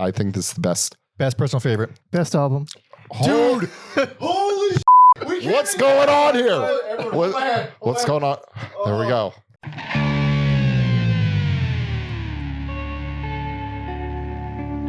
I think this is the best. Best personal favorite. Best album. Dude, holy what's going on here? What's going on? There we go.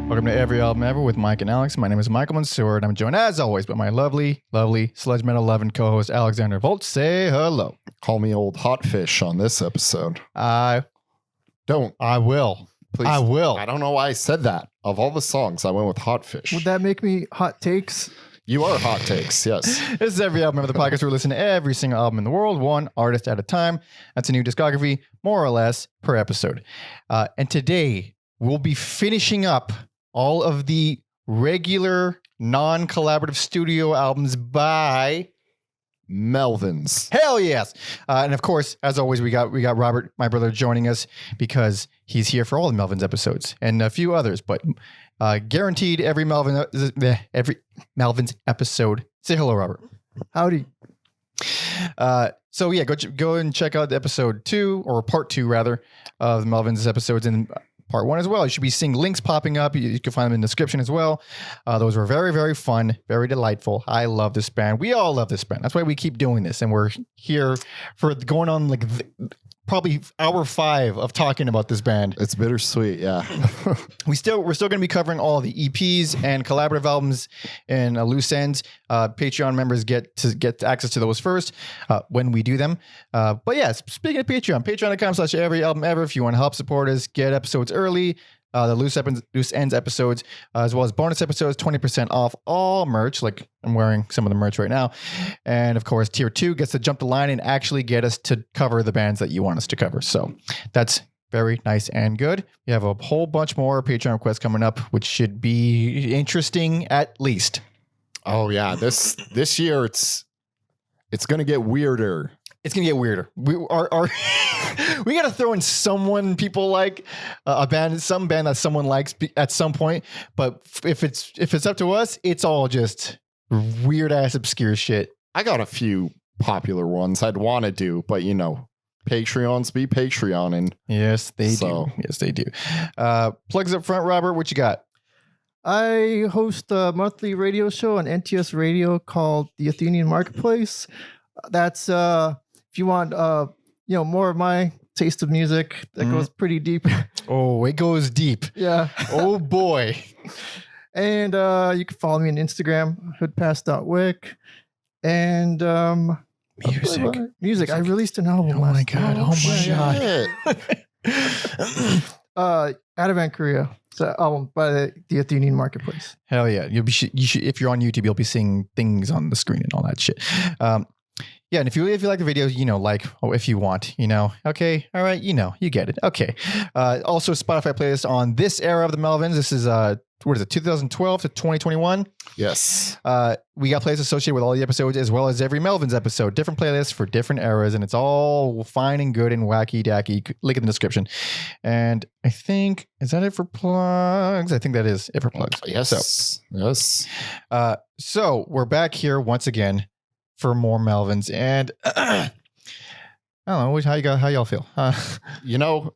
Welcome to Every Album Ever with Mike and Alex. My name is Michael Mansour, and I'm joined as always by my lovely, lovely Sludge Metal Lovin' co-host Alexander Volt. Say hello. Call me old hot fish on this episode. Don't. I will. Please. I will. I don't know why I said that. Of all the songs, I went with hot fish. Would that make me hot takes? You are hot takes, yes. This is Every Album Ever, the podcast where we listen to every single album in the world, one artist at a time. That's a new discography, more or less, per episode. And today, we'll be finishing up all of the regular non-collaborative studio albums by Melvins. Hell yes. And of course, as always, we got Robert, my brother, joining us because he's here for all the Melvins episodes and a few others, but guaranteed every Melvins episode. Say hello, Robert. Howdy. So yeah, go and check out the episode 2 or part 2 rather of the Melvins episodes and part 1 as well. You should be seeing links popping up. You can find them in the description as well. Those were very, very fun, very delightful. I love this band. We all love this band. That's why we keep doing this. And we're here for going on like probably hour 5 of talking about this band. It's bittersweet, yeah. We're still going to be covering all the EPs and collaborative albums and loose ends. Patreon members get access to those first when we do them. But yeah, speaking of Patreon, patreon.com/everyalbumever. If you want to help support us, get episodes early. The loose ends episodes, as well as bonus episodes, 20% off all merch. Like I'm wearing some of the merch right now. And of course, tier 2 gets to jump the line and actually get us to cover the bands that you want us to cover. So that's very nice and good. We have a whole bunch more Patreon requests coming up, which should be interesting at least. Oh yeah, this year it's going to get weirder. It's gonna get weirder. We got to throw in someone people like some band that someone likes at some point. But if it's up to us, it's all just weird ass obscure shit. I got a few popular ones I'd want to do, but you know, Patreons be Patreoning. Yes, they do. Yes, they do. Plugs up front, Robert. What you got? I host a monthly radio show on NTS Radio called The Athenian Marketplace. That's if you want more of my taste of music that goes pretty deep. Oh, it goes deep. Yeah. Oh boy. And you can follow me on Instagram, hoodpass.wick. And music. I released an album. Oh my god. Oh my god. Adavan Korea. It's an album by the Athenian Marketplace. Hell yeah. You should if you're on YouTube, you'll be seeing things on the screen and all that shit. Yeah, and if you like the videos, if you want, okay, all right, you get it. Okay. Also, Spotify playlist on this era of the Melvins. This is 2012 to 2021. Yes. We got playlists associated with all the episodes as well as every Melvins episode. Different playlists for different eras, and it's all fine and good and wacky dacky. Link in the description. And I think is that it for plugs? I think that is it for plugs. Yes. Yes. So we're back here once again for more Melvins, and I don't know how y'all feel.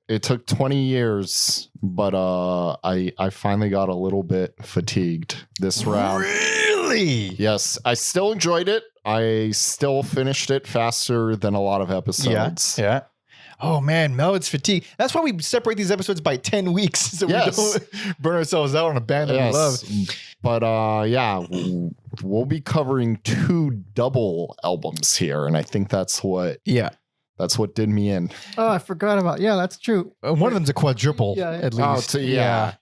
It took 20 years, but I finally got a little bit fatigued this round. Really? Yes, I still enjoyed it. I still finished it faster than a lot of episodes. Yeah. Oh man, Melvins fatigue. That's why we separate these episodes by 10 weeks, so we don't burn ourselves out on a band that we love. But we'll be covering 2 double albums here, and I think that's what did me in. Oh, I forgot about. Yeah, that's true. One of them's a quadruple, at least. Oh, yeah.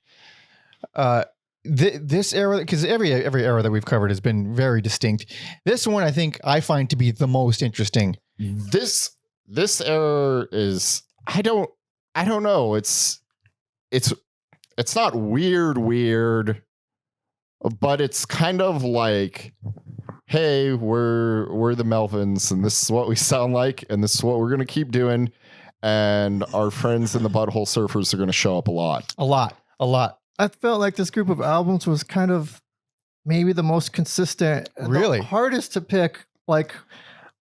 This era, because every era that we've covered has been very distinct. This one, I think, I find to be the most interesting. This era is I don't know. It's not weird, but it's kind of like, hey, we're the Melvins, and this is what we sound like, and this is what we're gonna keep doing, and our friends in the Butthole Surfers are gonna show up a lot. A lot. I felt like this group of albums was kind of maybe the most consistent, really the hardest to pick. Like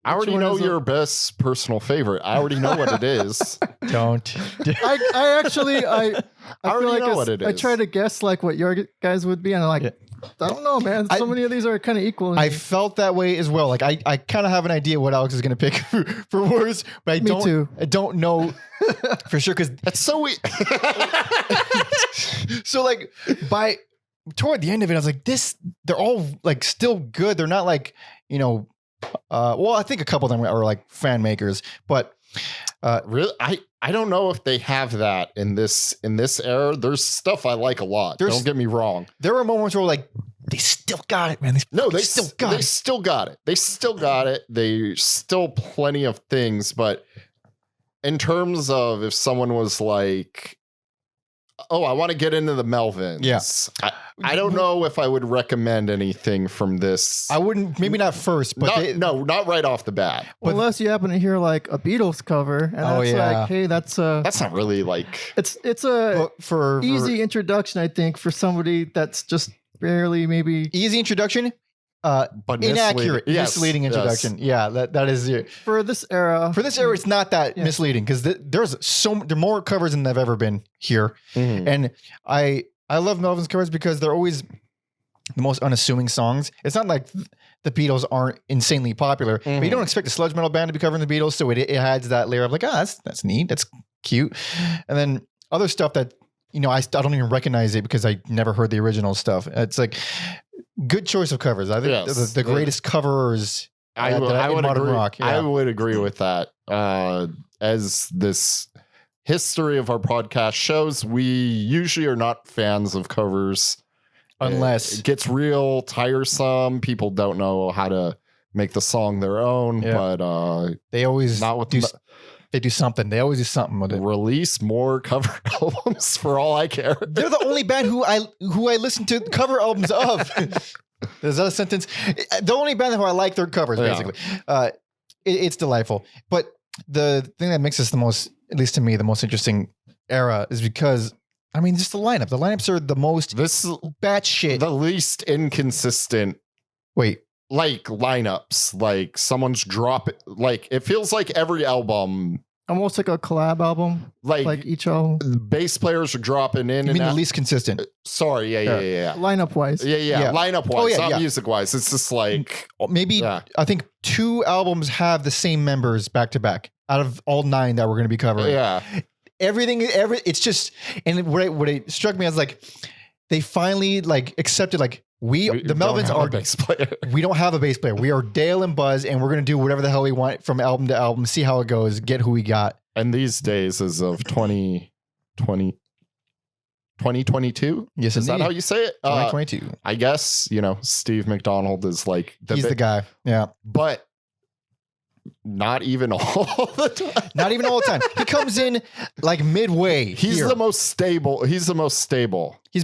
I already one know is your best personal favorite. I already know what it is. Don't. I actually I already feel like know what it I is. try to guess like what your guys would be, and I'm like, I don't know, man. So many of these are kind of equal. I felt that way as well. Like I kind of have an idea what Alex is going to pick for words, but I Me too. I don't know for sure because That's so weird. so like toward the end of it, I was like, they're all like still good. They're not like, well, I think a couple of them are like fan makers, but Really, I don't know if they have that in this era. There's stuff I like a lot. Don't get me wrong. there were moments where like they still got it, man. They still got they it. still got it. They still got it. There's still plenty of things, but in terms of if someone was like, oh, I want to get into the Melvins. Yeah. I don't know if I would recommend anything from this. I wouldn't, maybe not first, but not right off the bat. Well, unless you happen to hear like a Beatles cover, and that's like, hey, that's not really like it's a for easy introduction, I think, for somebody that's just barely maybe easy introduction. but Inaccurate, misleading yes. introduction. Yeah, that is it. for this era. For this era, it's not that misleading because there are more covers than there've ever been here, and I love Melvin's covers because they're always the most unassuming songs. It's not like the Beatles aren't insanely popular, but you don't expect a sludge metal band to be covering the Beatles, so it adds that layer of like, that's neat, that's cute, and then other stuff that I don't even recognize it because I never heard the original stuff. It's like good choice of covers. I think the greatest coverers. I would modern agree. rock. Yeah. I would agree with that. As this history of our podcast shows, we usually are not fans of covers unless it gets real tiresome. People don't know how to make the song their own, but they always not with they do something. They always do something with it. Release more cover albums for all I care. They're the only band who I listen to cover albums of. Is that a sentence? The only band who I like their covers, basically. It's delightful. But the thing that makes this the most, at least to me, the most interesting era is because, just the lineup. The lineups are the most batshit. The least inconsistent. Wait. Like lineups, like someone's like it feels like every album, almost like a collab album, like each album. Bass players are dropping in. You mean the least consistent? Sorry, yeah. Lineup wise, yeah. Lineup wise, not yeah. music wise. It's just like maybe I think 2 albums have the same members back to back out of all 9 that we're going to be covering. Yeah, it's just, and what it struck me as like they finally like accepted like. The Melvins are a bass player. We don't have a bass player. We are Dale and Buzz, and we're going to do whatever the hell we want from album to album, see how it goes, get who we got. And these days, as of 2022? Yes, is that how you say it? 2022. I guess, Steve McDonald is like he's the guy. Yeah. But not even all the time. Not even all the time. He comes in like midway. He's the most stable. He's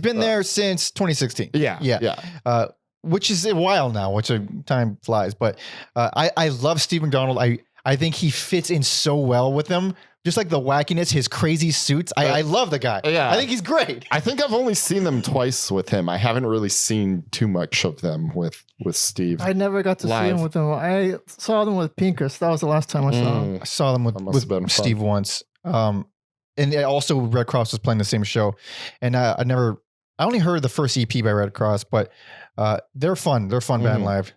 been there since 2016. Yeah. Which is a while now, which time flies. But I love Steve McDonald. I think he fits in so well with them. Just like the wackiness, his crazy suits. I love the guy. Yeah. I think he's great. I think I've only seen them twice with him. I haven't really seen too much of them with Steve. I never got to see him with them. I saw them with Pinkus. That was the last time I saw them. I saw them with Steve once. And also Red Cross was playing the same show. And I only heard the first EP by Red Cross, but they're fun. They're a fun band live.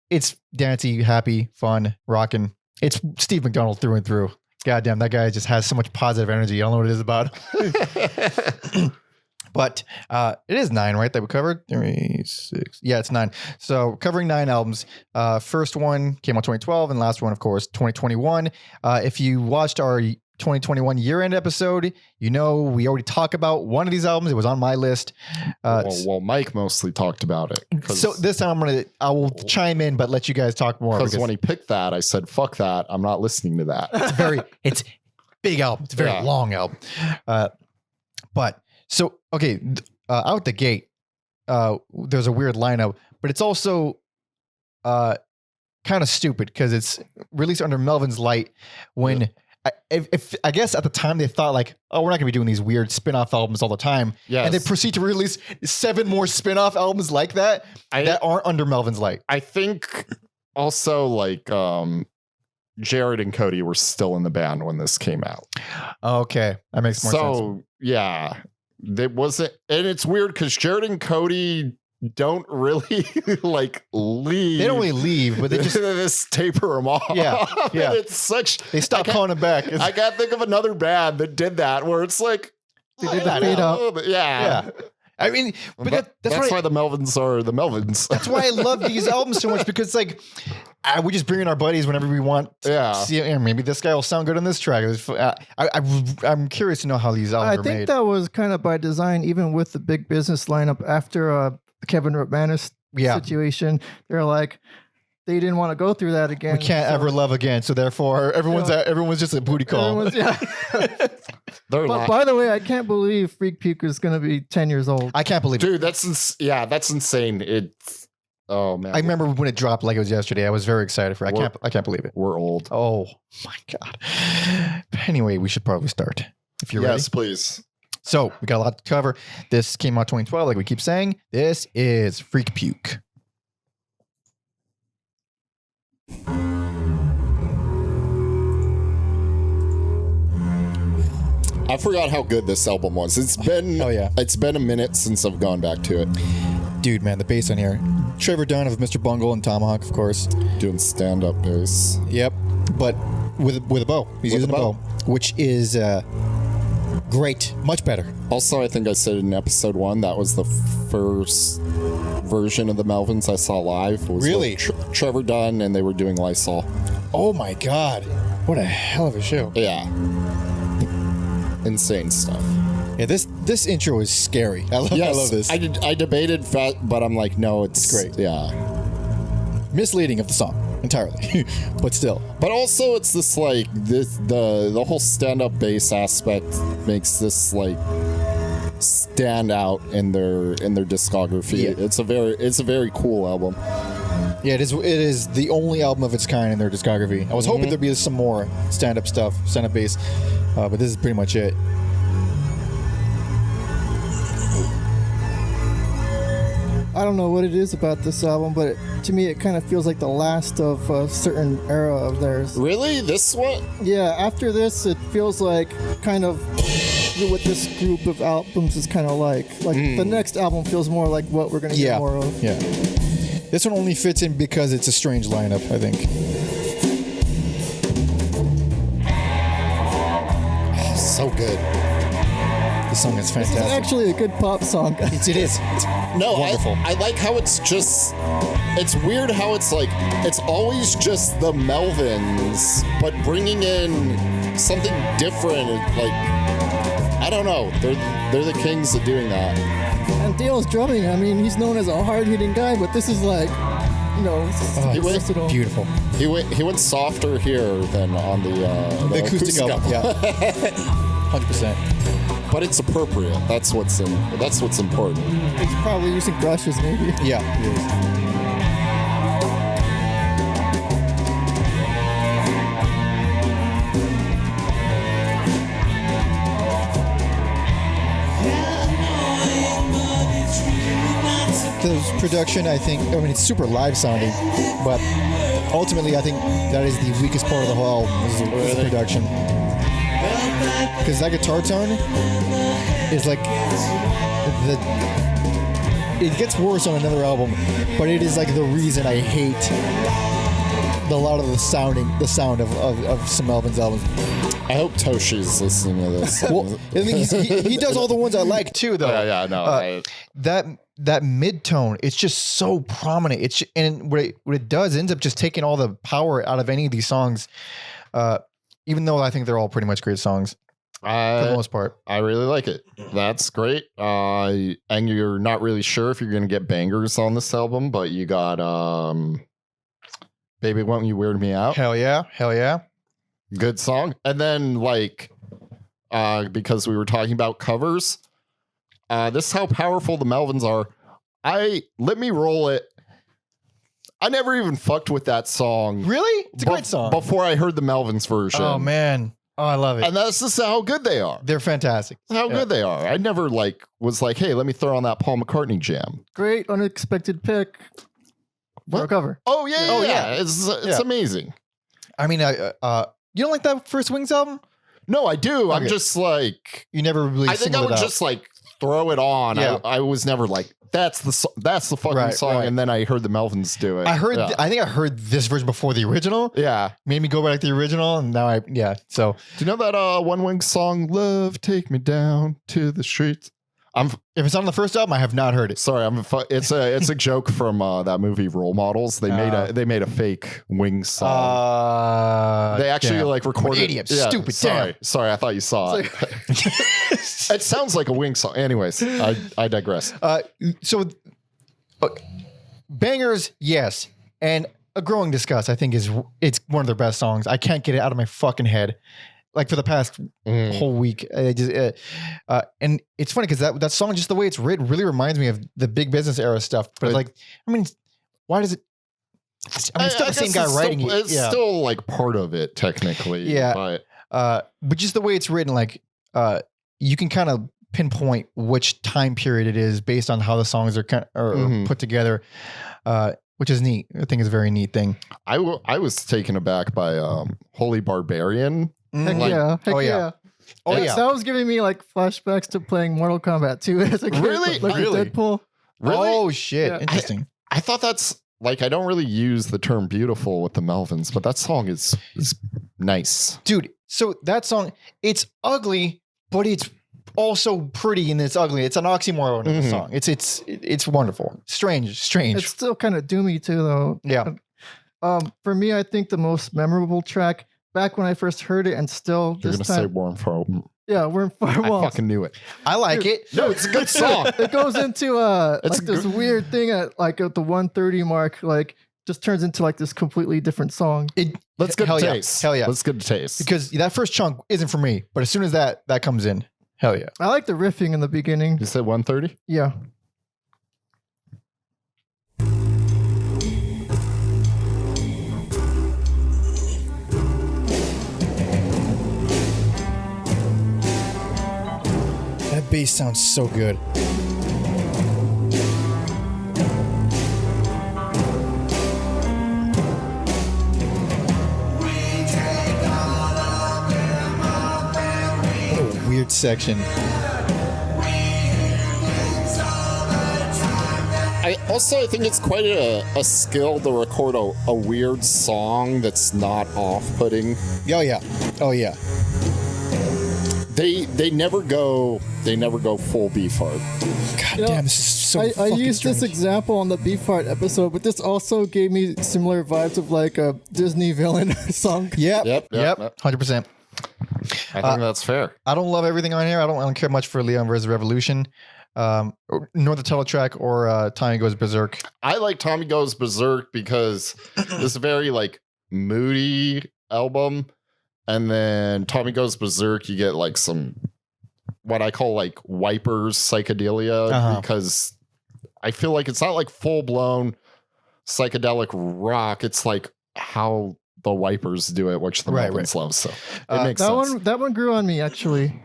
It's dancey, happy, fun, rocking. It's Steve McDonald through and through. Goddamn, that guy just has so much positive energy. I don't know what it is about. But it is 9, right? That we covered 3, 6. Yeah, it's 9. So covering 9 albums. First one came out 2012, and last one, of course, 2021. If you watched our 2021 year-end episode, we already talked about one of these albums. It was on my list. Well, Mike mostly talked about it. So this time I will chime in, but let you guys talk more. Because when he picked that, I said, "Fuck that! I'm not listening to that." It's big album. It's a very long album. But so okay, out the gate, there's a weird lineup, but it's also kind of stupid because it's released under Melvin's light when. I guess at the time they thought like, oh, we're not gonna be doing these weird spin-off albums all the time. Yes. And they proceed to release 7 more spin-off albums like that that aren't under Melvin's light. I think also like Jared and Cody were still in the band when this came out. Okay, that makes more sense. So yeah, it wasn't, and it's weird because Jared and Cody don't really like leave. They don't really leave, but they just this taper them off. Yeah, yeah. And it's such. they stop calling them back. I can't think of another band that did that where it's like They did the fade out. Yeah. I mean, but that's why the Melvins are the Melvins. that's why I love these albums so much, because like we just bring in our buddies whenever we want. Yeah. See, maybe this guy will sound good on this track. I'm curious to know how these albums I are think made. that was kind of by design, even with the big business lineup after the Kevin Rutmanis situation. They're like, they didn't want to go through that again. We can't ever love again, so therefore everyone's just a booty call. But by the way, I can't believe Freak Puke is going to be 10 years old. I can't believe it. Dude, that's insane. It's man. I remember when it dropped like it was yesterday. I was very excited for it. I can't believe it. We're old. Oh my God. But anyway, we should probably start if you're ready. Yes, please. So we got a lot to cover. This came out 2012, like we keep saying. This is Freak Puke. I forgot how good this album was. It's been It's been a minute since I've gone back to it. Dude, man, the bass on here. Trevor Dunn of Mr. Bungle and Tomahawk, of course. Doing stand-up bass. Yep, but with a bow. He's using a bow, which is great, much better. Also, I think I said in episode 1 that was the first version of the Melvins I saw live. It was Really? Trevor Dunn, and they were doing Lysol. Oh my God, what a hell of a show! Yeah. Insane stuff. Yeah, this intro is scary. I love this. I debated, but I'm like, no, it's great. Yeah. Misleading of the song entirely, but still. But also, it's this like the whole stand-up bass aspect makes this like stand out in their discography. Yeah. It's a very cool album. Yeah, it is the only album of its kind in their discography. I was hoping there'd be some more stand-up stuff, stand-up bass, but this is pretty much it. I don't know what it is about this album, but to me, it kind of feels like the last of a certain era of theirs. Really? This one? Yeah, after this, it feels like kind of what this group of albums is kind of like. Like the next album feels more like what we're going to get more of. Yeah. This one only fits in because it's a strange lineup, I think. Oh, so good. This song is fantastic. It's actually a good pop song. It is. It's wonderful. I like how it's just. It's weird how it's like it's always just the Melvins, but bringing in something different. Like I don't know. They're the kings of doing that. And Dale's drumming. I mean, he's known as a hard-hitting guy, but this is like, versatile. Beautiful. He went softer here than on the acoustic album. Yeah. 100%. But it's appropriate. That's what's important. He's probably using brushes, maybe. Yeah, he is. The production, I mean, it's super live sounding, but ultimately, I think that is the weakest part of the whole album, is the production. Because that guitar tone is like it gets worse on another album, but it is like the reason I hate a lot of the sound of some Melvins albums. I hope Toshi's listening to this. Well, I mean, he does all the ones I like too, though. Yeah, no. That mid tone, it's just so prominent. And what it does ends up just taking all the power out of any of these songs. Even though I think they're all pretty much great songs for the most part. I really like it. That's great. And you're not really sure if you're going to get bangers on this album, but you got Baby Won't You Weird Me Out. Hell yeah. Good song. And then because we were talking about covers, this is how powerful the Melvins are. Let Me Roll It. I never even fucked with that song. Really? It's a great song. Before I heard the Melvins version. Oh, man. Oh, I love it. And that's just how good they are. They're fantastic. How good they are. I never was like, hey, let me throw on that Paul McCartney jam. Great unexpected pick. for a cover. Oh yeah, Oh, yeah. yeah. It's amazing. I mean, you don't like that first Wings album? No, I do. I'm Okay. just like, You never really. I think I singled would it out. just like throw it on. Yeah. I was never like, that's the fucking Right, song. right. And then I heard the Melvins do it. I heard. Yeah. I think I heard this version before the original. Yeah. Made me go back to the original, and now So Do you know that One Wing song, "Love Take Me Down to the Streets"? if it's on the first album, I have not heard it. Sorry, it's a joke from that movie Role Models. They made a fake Wing song. They actually damn. like recorded. I'm an idiot. Stupid. Sorry, I thought you saw it. It sounds like a Wing song. Anyways, I digress. So, look, bangers, yes, and A Growing Disgust. I think it's one of their best songs. I can't get it out of my fucking head. Like for the past whole week, and it's funny because that song, just the way it's written, really reminds me of the Big Business era stuff. But like, I mean, why does it? I mean, it's still the same guy writing it. It's still like part of it technically. Yeah. But just the way it's written, like, you can kind of pinpoint which time period it is based on how the songs are put together, which is neat. I think it's a very neat thing. I was taken aback by Holy Barbarian. Heck Like- yeah. Heck oh, yeah. yeah. Oh yeah. That was giving me like flashbacks to playing Mortal Kombat 2 as a kid. Really? Like Really? Deadpool. Really? Oh shit! Yeah. Interesting. I thought that's like, I don't really use the term beautiful with the Melvins, but that song is nice. Dude, so that song, it's ugly, but it's also pretty and it's ugly. It's an oxymoron of a song. It's wonderful. Strange. It's still kind of doomy too, though. Yeah. For me, I think the most memorable track back when I first heard it, and still You're this gonna say time, Warm for we're in I Firewall. fucking knew it. I like it. No, it's a good song. It goes into It's like this weird thing at like at the 1:30 mark, like just turns into like this completely different song. Let's get Hell to yeah. taste. Hell yeah. Let's get to taste. Because that first chunk isn't for me, but as soon as that comes in, hell yeah. I like the riffing in the beginning. You said 1:30? Yeah. That bass sounds so good. What a weird section. I think it's quite a skill to record a weird song that's not off-putting. Oh yeah. Oh yeah. They never go full beef hard. God You know, damn, this is so I fucking used this strange. example on the Beefheart episode, but this also gave me similar vibes of like a Disney villain song. Yep. 100%. I think that's fair. I don't love everything on here. I don't care much for Leon vs. Revolution, nor the title track or Tommy Goes Berserk. I like Tommy Goes Berserk because it's a very like moody album, and then Tommy Goes Berserk, you get like some what I call like wipers psychedelia because I feel like it's not like full blown psychedelic rock. It's like how the wipers do it, which the Melvins love. So it makes sense. That one grew on me actually.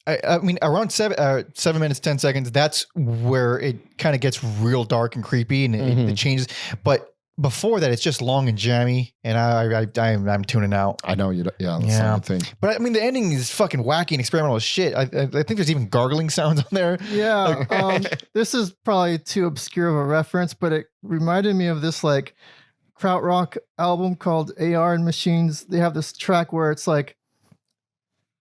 I mean, around 7 minutes 10 seconds, that's where it kind of gets real dark and creepy, and it changes. But before that, it's just long and jammy, and I'm tuning out. I know you. Yeah, that's Yeah. the thing. But I mean, the ending is fucking wacky and experimental as shit. I think there's even gargling sounds on there. Yeah. This is probably too obscure of a reference, but it reminded me of this like krautrock album called AR and Machines. They have this track where it's like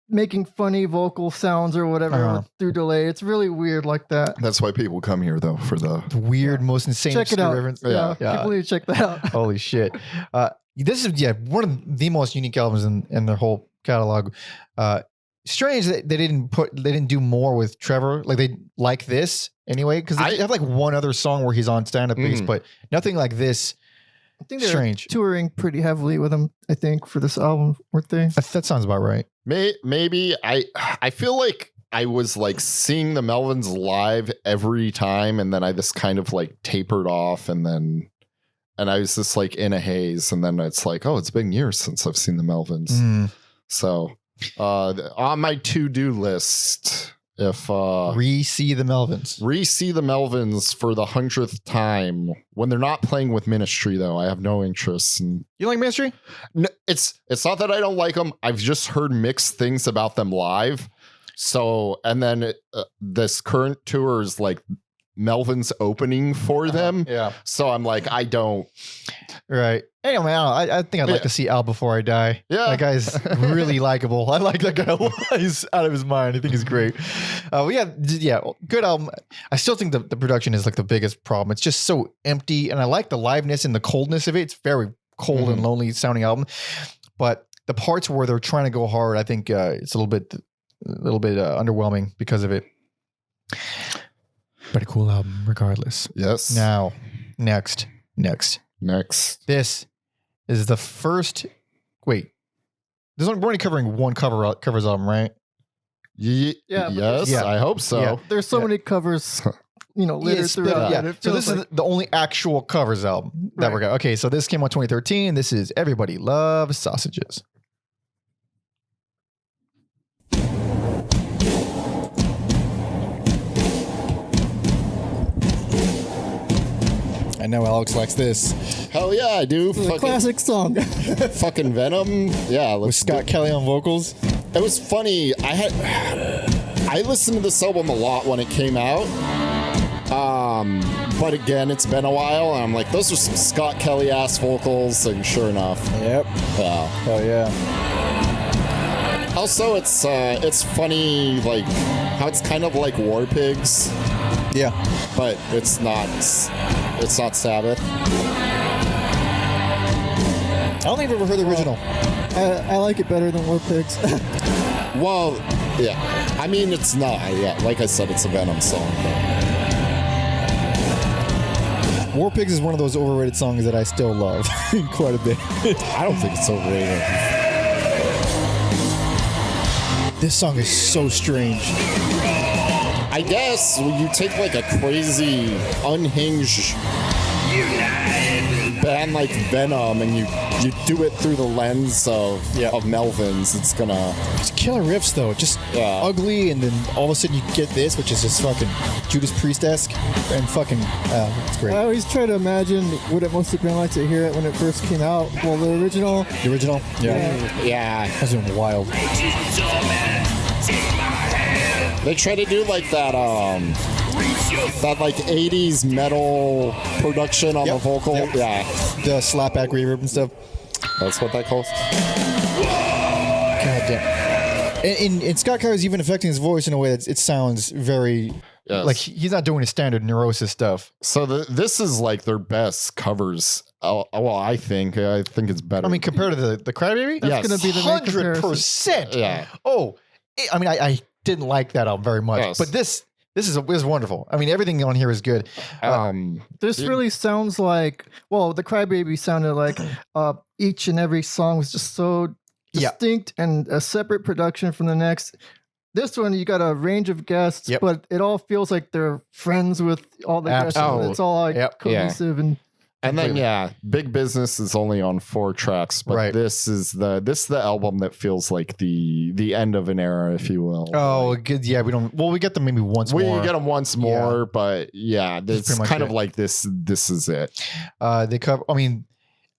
making funny vocal sounds or whatever through delay. It's really weird like that. That's why people come here though for the Weird, most insane. Check it out. reference. Yeah, Yeah. people need to check that out. Holy shit. This is one of the most unique albums in their whole catalog. Strange that they didn't do more with Trevor. Like they like this anyway, because they have like one other song where he's on stand-up bass, but nothing like this. I think they're Strange. touring pretty heavily with him, I think, for this album, weren't they? That sounds about right. Maybe I feel like I was like seeing the Melvins live every time, and then I just kind of like tapered off, and I was just like in a haze, and then it's like, oh, it's been years since I've seen the Melvins. So on my to-do list, if Re-see the Melvins. re-see the Melvins for the 100th time when they're not playing with Ministry, though. I have no interest in. You like Ministry? No, it's not that I don't like them. I've just heard mixed things about them live. So, and then this current tour is like Melvin's opening for them. Yeah. So I'm like, I don't. Right. Anyway, I think I'd like to see Al Before I Die. Yeah. That guy's really likable. I like that guy a lot. He's out of his mind. I think he's great. Yeah, good album. I still think the production is like the biggest problem. It's just so empty, and I like the liveness and the coldness of it. It's very cold and lonely sounding album. But the parts where they're trying to go hard, I think it's a little bit underwhelming because of it. But a cool album regardless. Yes. Now, next. This is the first. Wait, we're only covering one covers album, right? Yes, Yeah. I hope so. Yeah. There's so many covers, littered throughout. Yeah. It So feels this is the only actual covers album that we're going. Okay, so this came out 2013. This is Everybody Loves Sausages. I know Alex likes this. Hell yeah, I do. It's a classic song. Fucking Venom. Yeah. With Scott Kelly on vocals. It was funny. I listened to this album a lot when it came out. But again, it's been a while, and I'm like, those are some Scott Kelly ass vocals, and sure enough. Yep. Yeah. Hell yeah. Also, it's funny, like how it's kind of like War Pigs. Yeah. But it's not Sabbath. I don't think I've ever heard the original. I like it better than War Pigs. Well, yeah. I mean, it's not. Yeah, like I said, it's a Venom song. War Pigs is one of those overrated songs that I still love quite a bit. I don't think it's overrated. This song is so strange. I guess when you take like a crazy, unhinged band like Venom and you do it through the lens of Melvins, it's gonna. It's killer riffs though, just ugly, and then all of a sudden you get this, which is just fucking Judas Priest-esque, and fucking, it's great. I always try to imagine what it must have been like to hear it when it first came out. Well, the original. Yeah. That's been wild. They try to do like that like 80s metal production on the vocal. Yep. Yeah. The slapback reverb and stuff. That's what that calls. God damn. And Scott Kelly's even affecting his voice in a way that it sounds very like he's not doing his standard Neurosis stuff. So this is like their best covers. Well, I think it's better. I mean, compared to the Crybaby, That's going to be the main comparison. 100%. Yeah. Oh, I mean, I didn't like that album very much, but this is wonderful. I mean, everything on here is good. This really sounds like, well, the Crybaby sounded like each and every song was just so distinct and a separate production from the next. This one, you got a range of guests, but it all feels like they're friends with all the guests. It's all like cohesive and then Big Business is only on 4 tracks, but this is the album that feels like the end of an era, if you will. Oh, good. Yeah, we get them maybe once more. We get them once more, but it's kind of like this is it. They cover. I mean,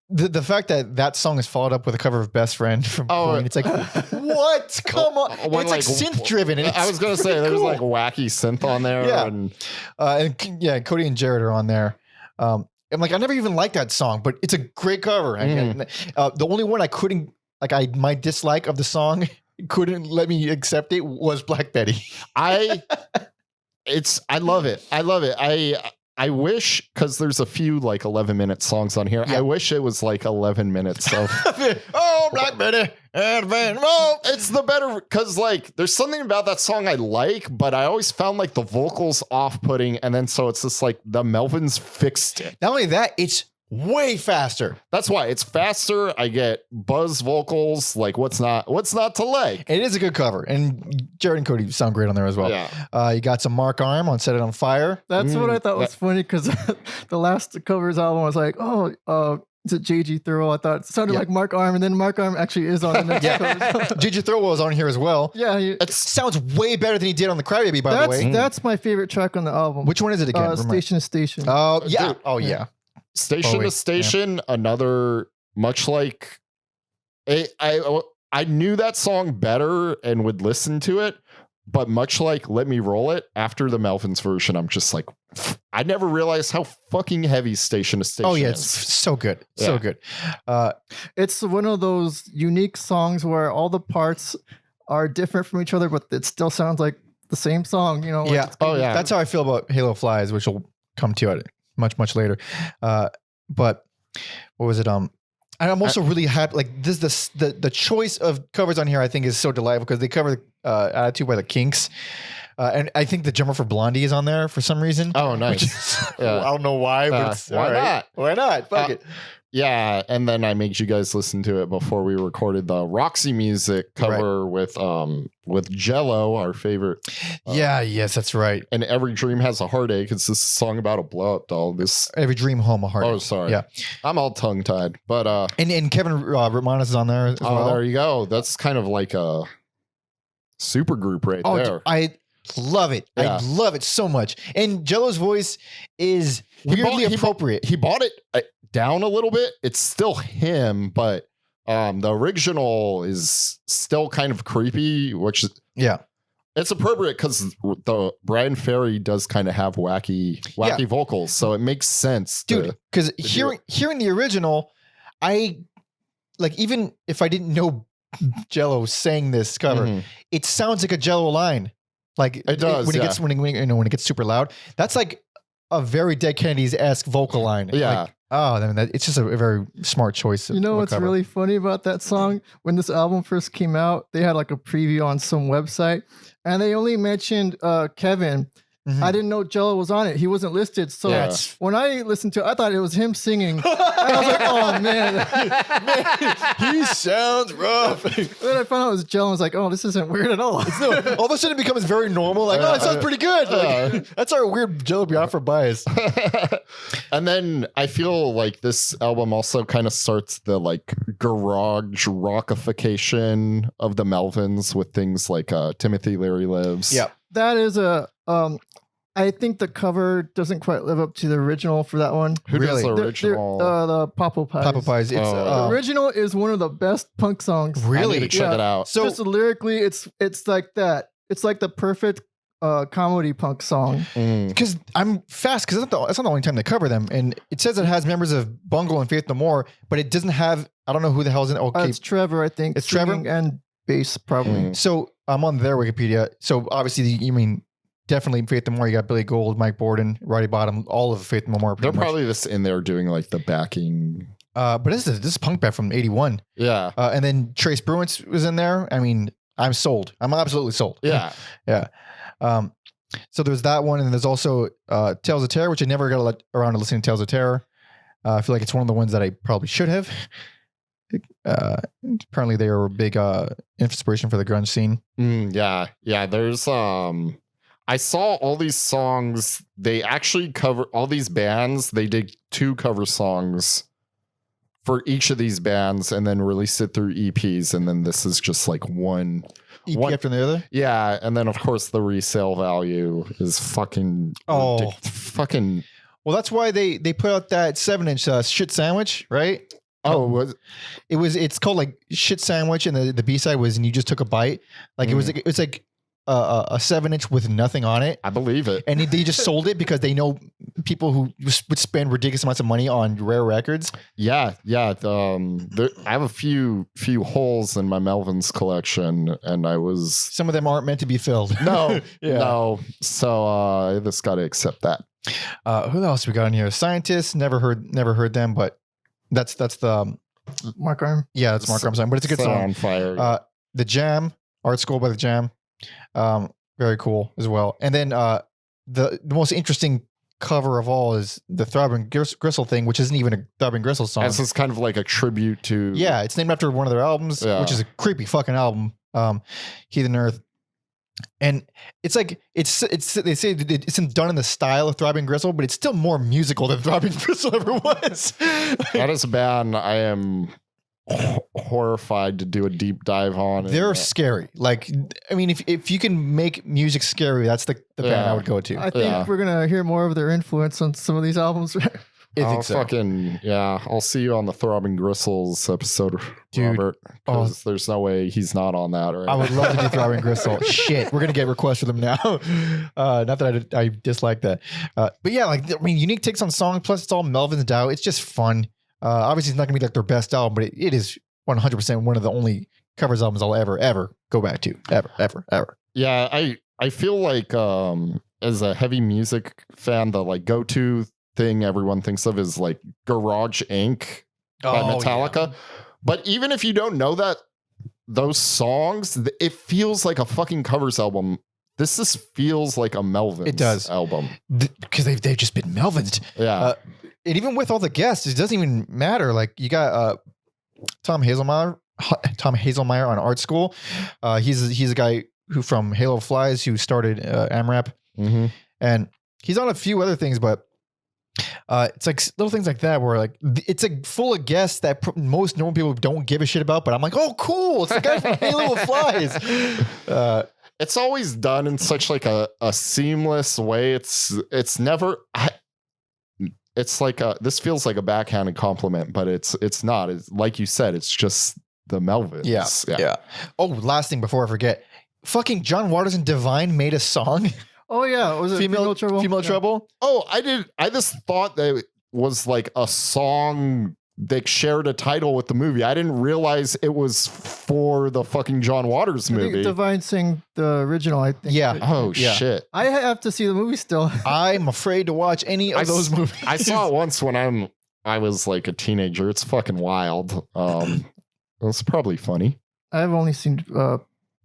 the fact that song is followed up with a cover of Best Friend from Queen, it's like, what? Come on. It's like synth driven. I was going to say, there's like wacky synth on there. And Cody and Jared are on there. I'm like, I never even liked that song, but it's a great cover. The only one I couldn't, my dislike of the song couldn't let me accept it was Black Betty. I love it. I wish, because there's a few like 11-minute songs on here. I wish it was like 11 minutes of oh, Black Betty. It's the better, because like there's something about that song I like, but I always found like the vocals off-putting, and then so it's just like the Melvins fixed it. Not only that, it's way faster. That's why it's faster. I get buzz vocals. Like what's not to like? It is a good cover, and Jared and Cody sound great on there as well. Yeah. You got some Mark Arm on Set It on Fire. That's what I thought was funny, because the last covers album was like, to JG Thurl. I thought it sounded like Mark Arm, and then Mark Arm actually is on the next cover. JJ Thurl is on here as well. Yeah, It sounds way better than he did on the Crybaby, by the way. That's my favorite track on the album. Which one is it again? Station to Station. Oh, yeah. Dude. Oh, yeah. Station to Station, another, much like, I knew that song better and would listen to it, but much like Let Me Roll It, after the Melvins version, I'm just like, I never realized how fucking heavy Station to Station is. Oh, yeah, it's so good. So good. It's one of those unique songs where all the parts are different from each other, but it still sounds like the same song, you know? Yeah. That's how I feel about Halo Flies, which will come to it much later. But what was it? I'm also really happy. Like the choice of covers on here, I think, is so delightful because they cover Attitude by the Kinks. And I think the Drummer for Blondie is on there for some reason. Oh, nice. I don't know why, but it's, why not? Why not? Fuck it. Yeah, and then I made you guys listen to it before we recorded the Roxy Music cover with Jello, our favorite. Yes, that's right. And Every Dream Has a Heartache. It's this song about a blow up doll. Every Dream Home a Heartache. Oh, sorry. Yeah, I'm all tongue tied, but and Kevin Romanis is on there as well. There you go. That's kind of like a supergroup right there. I love it. Yeah. I love it so much. And Jello's voice is weirdly appropriate. He bought it down a little bit. It's still him, but the original is still kind of creepy, which is it's appropriate because the Brian Ferry does kind of have wacky vocals, so it makes sense, dude. Because hearing the original, I like, even if I didn't know Jello sang this cover, it sounds like a Jello line. Like it does when it gets super loud. That's like a very Dead Kennedys-esque vocal line. Yeah. Like, it's just a very smart choice. You know what's really funny about that song? When this album first came out, they had like a preview on some website, and they only mentioned Kevin. I didn't know Jello was on it. He wasn't listed. So when I listened to it, I thought it was him singing. And I was like, oh, man. He sounds rough. Then I found out it was Jello. I was like, oh, this isn't weird at all. All of a sudden it becomes very normal. Like, it sounds pretty good. Like, that's our weird Jello Biafra bias. And then I feel like this album also kind of starts the like garage rockification of the Melvins with things like Timothy Leary Lives. Yeah. That is I think the cover doesn't quite live up to the original for that one. Who does the original? The Popo Pies. Popo Pies. The original is one of the best punk songs. Really? I need to check it out. So just lyrically, it's like that. It's like the perfect comedy punk song. Because I'm fast, because that's not the only time they cover them. And it says it has members of Bungle and Faith No More, but it doesn't have, I don't know who the hell's in it. Okay. It's Trevor, I think. It's Trevor? And bass, probably. So I'm on their Wikipedia. So obviously, you mean definitely Faith No More. You got Billy Gold, Mike Borden, Roddy Bottom, all of Faith No More. They're probably just in there doing like the backing. But this is punk band from '81. Yeah. And then Trace Bruins was in there. I mean, I'm sold. I'm absolutely sold. Yeah. Yeah. So there's that one, and there's also Tales of Terror, which I never got around to listening to Tales of Terror. I feel like it's one of the ones that I probably should have. Apparently they are a big inspiration for the grunge scene. Yeah. There's I saw all these songs. They actually cover all these bands. They did 2 cover songs for each of these bands and then released it through EPs. And then this is just like one EP after the other. Yeah. And then of course the resale value is fucking. Well, that's why they put out that 7-inch Shit Sandwich, right? It's called like Shit Sandwich, and the B-side was And You Just Took a Bite. Like it was like a 7-inch with nothing on it. I believe it. And they just sold it because they know people who would spend ridiculous amounts of money on rare records. Yeah. I have a few holes in my Melvins collection, and some of them aren't meant to be filled. No. So I just got to accept that. Who else we got in here? Scientists. Never heard them, but that's the Mark Arm. Yeah, that's Mark Arm's song, but it's a good song. On fire. The Jam, Art School by the Jam. Very cool as well. And then the most interesting cover of all is the Throbbing Gristle thing, which isn't even a Throbbing Gristle song. This is kind of like a tribute to. Yeah, it's named after one of their albums, which is a creepy fucking album. Heathen Earth. And it's like they say that it's done in the style of Throbbing Gristle, but it's still more musical than Throbbing Gristle ever was. That is a band I am horrified to do a deep dive on. They're scary. Like, I mean, if you can make music scary, that's the band I would go to. I think we're gonna hear more of their influence on some of these albums. I think so. I'll see you on the Throbbing Gristles episode, Dude. Robert. Because there's no way he's not on that. Right? I would love to do Throbbing Gristle. Shit, we're gonna get requests for them now. Not that I dislike that, but yeah, like I mean, unique takes on song. Plus, it's all Melvins Dow. It's just fun. Obviously, it's not gonna be like their best album, but it is 100% one of the only covers albums I'll ever go back to. Ever. Yeah, I feel like as a heavy music fan, the like go-to thing everyone thinks of is like Garage Inc. by Metallica. Yeah. But even if you don't know those songs, it feels like a fucking covers album. This just feels like a Melvins album. Because they've just been Melvins. Yeah. And even with all the guests, it doesn't even matter. Like you got Tom Hazelmeyer on Art School. He's a guy who from Halo Flies who started AMRAP. Mm-hmm. And he's on a few other things, but it's like little things like that where like it's like full of guests that most normal people don't give a shit about, but I'm like, oh cool, it's the guy from Halo Flies. It's always done in such like a seamless way. It's never. It's like this feels like a backhanded compliment, but it's not. It's like you said, it's just the Melvins. Yeah. Oh, last thing before I forget, fucking John Waters and Divine made a song. Oh yeah, was it Female Trouble? Female Trouble. Oh, I just thought that it was like a song that shared a title with the movie. I didn't realize it was for the fucking John Waters movie. I think Divine sang the original, I think. Yeah. Oh shit. I have to see the movie still. I'm afraid to watch any of those movies. I saw it once when I was like a teenager. It's fucking wild. It's probably funny. I've only seen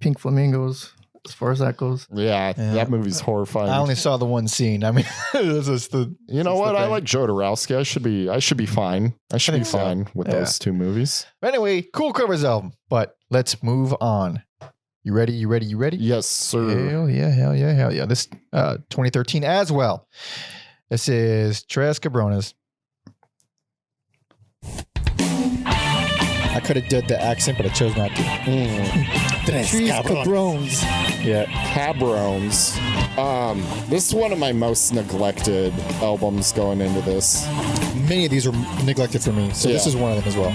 Pink Flamingos. As far as that goes, yeah, that movie's horrifying. I only saw the one scene. I mean, this is the. You know what? I like Joe Dorowski. I should be fine. I should be fine with those two movies. Anyway, cool covers album. But let's move on. You ready? Yes, sir. Hell yeah. This 2013 as well. This is Tres Cabrones. I could have did the accent, but I chose not to. Tres Cabrones. Yeah. Cabrones. This is one of my most neglected albums going into this. Many of these were neglected for me, so this is one of them as well.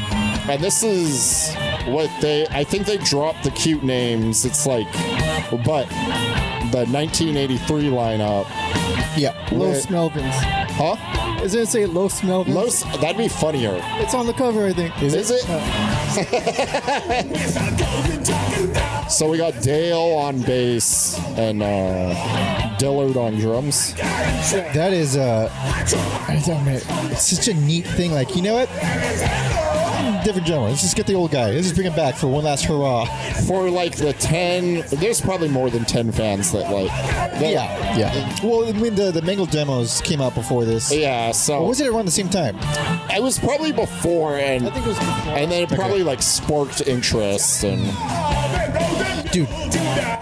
And this is what I think they dropped the cute names. It's like, but the 1983 lineup. Yeah. Los Melvins. Huh? Isn't it say Los Melvins? That'd be funniyer. It's on the cover, I think. Is it? So we got Dale on bass and Dillard on drums. That is I don't know, it's such a neat thing. Like, you know what? Different genre. Let's just get the old guy. Let's just bring him back for one last hurrah. For like the 10, there's probably more than 10 fans that like. Yeah. Well, I mean, the Mangled demos came out before this. Yeah, so. Or was it around the same time? It was probably before, and I think it was before. And then it probably like sparked interest and. Dude,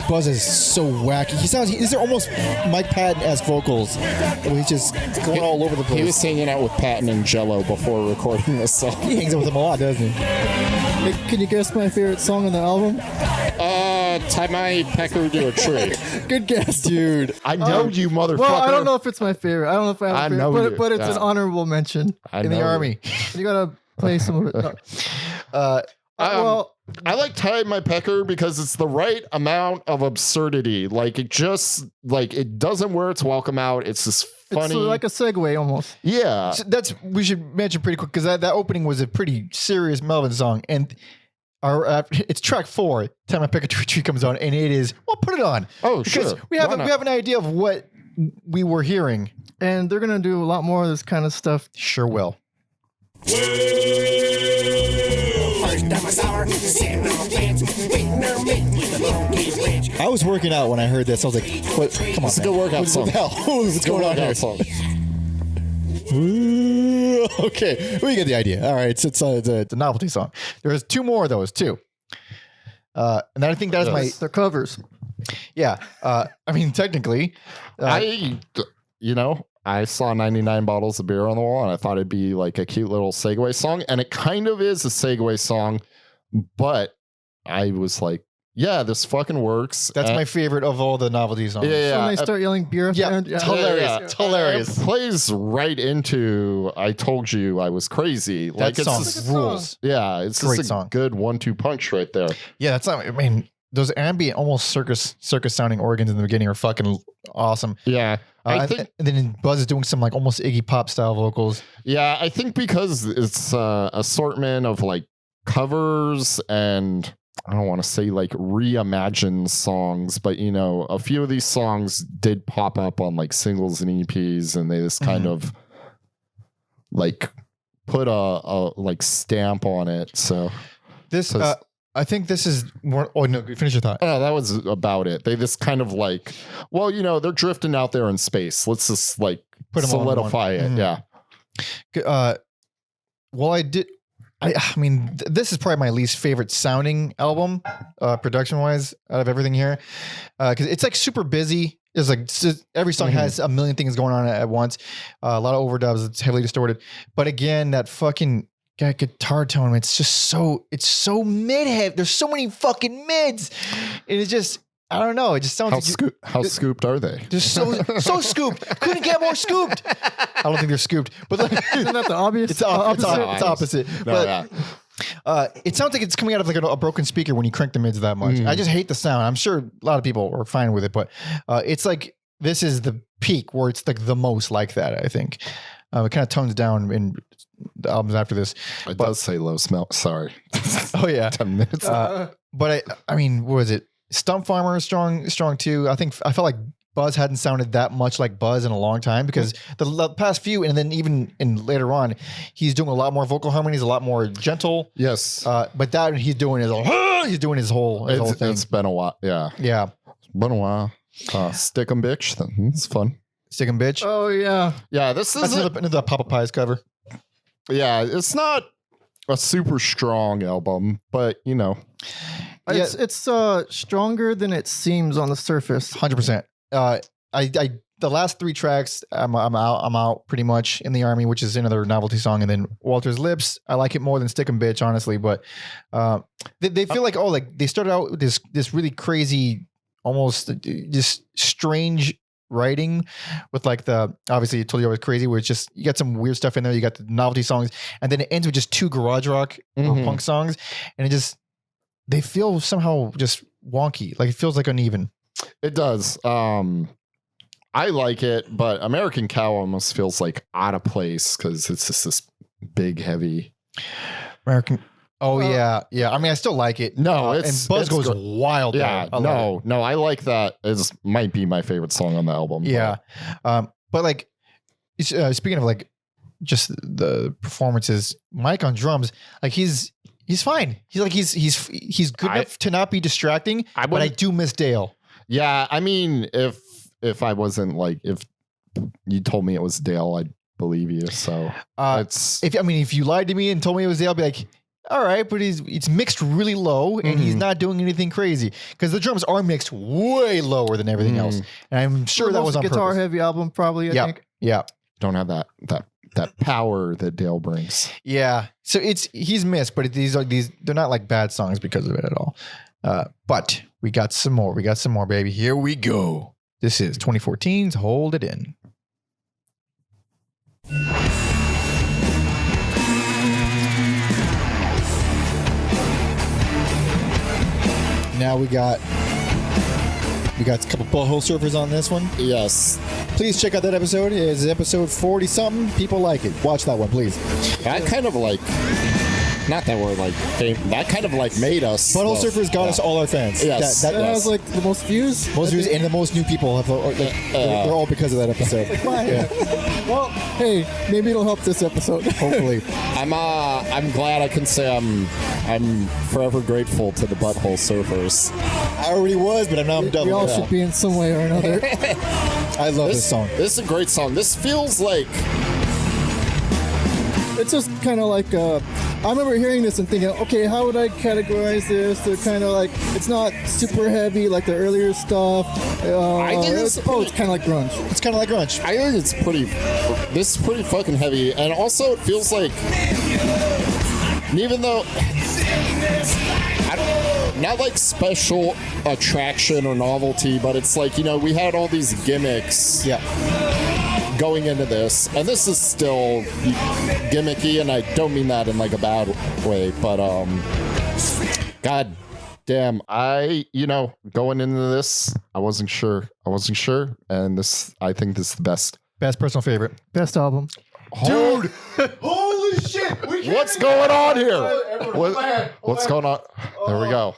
Buzz is so wacky. These are almost Mike Patton-esque vocals. He's just going all over the place. He was hanging out with Patton and Jello before recording this song. He hangs out with them a lot, doesn't he? Hey, can you guess my favorite song on the album? Tie My Pecker to a Tree. Good guess, dude. I know you, motherfucker. Well, I don't know if it's my favorite. I don't know if I have a favorite, you. but it's an honorable mention. In the Army. You gotta play some of it. Well, I like Tie My Pecker because it's the right amount of absurdity. Like it just it doesn't wear its welcome out. It's just funny. It's like a segue almost. Yeah. So we should mention pretty quick because that opening was a pretty serious Melvin song, and it's track 4. Time My Pecker Tree comes on, and it is. Well, put it on. Oh, because sure. We have an idea of what we were hearing, and they're gonna do a lot more of this kind of stuff. Sure will. I was working out when I heard this. I was like, "What? Come on, it's a good workout song. What the hell? What's going on here?" Song. Okay, we get the idea. All right, it's a novelty song. There's 2 more of those too, and I think that is They're covers. Yeah. I mean, technically, I saw 99 bottles of beer on the wall and I thought it'd be like a cute little segue song. And it kind of is a segue song, but I was like, yeah, this fucking works. that's my favorite of all the novelty songs. Yeah. When they start yelling beer at the end. it's hilarious. Yeah. It's hilarious. It plays right into I Told You I Was Crazy. That it's song just- rules. Yeah, it's Great just a song. good 1-2 punch right there. Yeah, that's not. I mean, those ambient, almost circus sounding organs in the beginning are fucking awesome. Yeah. I think and then Buzz is doing some like almost Iggy Pop style vocals. Yeah, I think because it's assortment of like covers and I don't want to say like reimagined songs, but a few of these songs did pop up on like singles and EPs, and they just kind of like put a like stamp on it. So This, I think this is more. Oh no, finish your thought. oh, that was about it. They just kind of like, well, they're drifting out there in space. Let's just like Put 'em all in one. solidify it. Mhm. Yeah. Well, I mean, this is probably my least favorite sounding album, production wise, out of everything here, because it's like super busy. It's like every song has a million things going on at once. A lot of overdubs. It's heavily distorted. But again, that fucking guitar tone, it's so mid-heavy. There's so many fucking mids. And it's just, I don't know. It just sounds How scooped are they? just so scooped. Couldn't get more scooped. I don't think they're scooped, but like, Isn't that the obvious? it's opposite. No, But yeah. it sounds like it's coming out of like a broken speaker when you crank the mids that much. I just hate the sound. I'm sure a lot of people are fine with it, but it's like this is the peak where it's like the most like that. I think it kind of tones down in the albums after this. It does say low smell. Sorry. Oh yeah, 10 minutes. but I mean, what was it? Stump Farmer is strong too. I felt like Buzz hadn't sounded that much like Buzz in a long time because the past few, and then even later on, he's doing a lot more vocal harmonies, a lot more gentle. Yes. But that he's doing his whole thing. It's been a while. Yeah. Yeah, It's been a while. Stick 'em bitch. It's fun. Stick 'em bitch. Oh yeah. Yeah. This That's is another Papa Pies cover. yeah. It's not a super strong album, but It's stronger than it seems on the surface. 100%. The last 3 tracks, I'm out pretty much. In the Army, which is another novelty song, and then Walter's Lips. I like it more than Stick 'em Bitch, honestly. But they feel like they started out with this really crazy, almost just strange writing with like obviously I told you I was crazy, where it's just you got some weird stuff in there. You got the novelty songs, and then it ends with just 2 garage rock or punk songs, and they feel somehow just wonky. Like it feels like uneven. it does. I like it, but American Cow almost feels like out of place because it's just this big, heavy. American. Oh yeah. I mean, I still like it. No, and Buzz goes good. wild. Yeah, there. I love it. no, I like that. It might be my favorite song on the album. Yeah, but like, speaking of like, just the performances, Mike on drums, like he's fine. He's good enough to not be distracting. But I do miss Dale. Yeah, I mean, if I wasn't like, if you told me it was Dale, I'd believe you. So if you lied to me and told me it was Dale, I'd be like, all right, but it's mixed really low and he's not doing anything crazy because the drums are mixed way lower than everything else. And I'm sure that was on guitar purpose. heavy album, probably. I think. Yeah. don't have that power that Dale brings. Yeah. So he's missed, but they're not like bad songs because of it at all. But we got some more. We got some more, baby. Here we go. This is 2014's Hold It In. Now we got a couple Butthole Surfers on this one. Yes. Please check out that episode. It's episode 40 something. People like it. Watch that one, please. That kind of like, not that we're like, that kind of like made us. Butthole Surfers got us all our fans. Yes. That has like the most views. Most views and the most new people have. They're all because of that episode. Well, hey, maybe it'll help this episode. Hopefully. I'm glad I can say I'm forever grateful to the Butthole Surfers. I already was, but I'm double. We all should be in some way or another. I love this song. This is a great song. This feels like It's just kind of like I remember hearing this and thinking, okay, how would I categorize this? They're kind of like, it's not super heavy like the earlier stuff. I think it's it's kind of like grunge. It's kind of like grunge. I think it's pretty. This is pretty fucking heavy, and also it feels like, even though not like special attraction or novelty, but it's like, you know, we had all these gimmicks. Yeah. Going into this, and this is still gimmicky, and I don't mean that in like a bad way, but god damn, going into this, I wasn't sure, and this, I think this is the best Personal favorite. Best album. Dude! Holy shit! What's going on here? What's going on? There we go.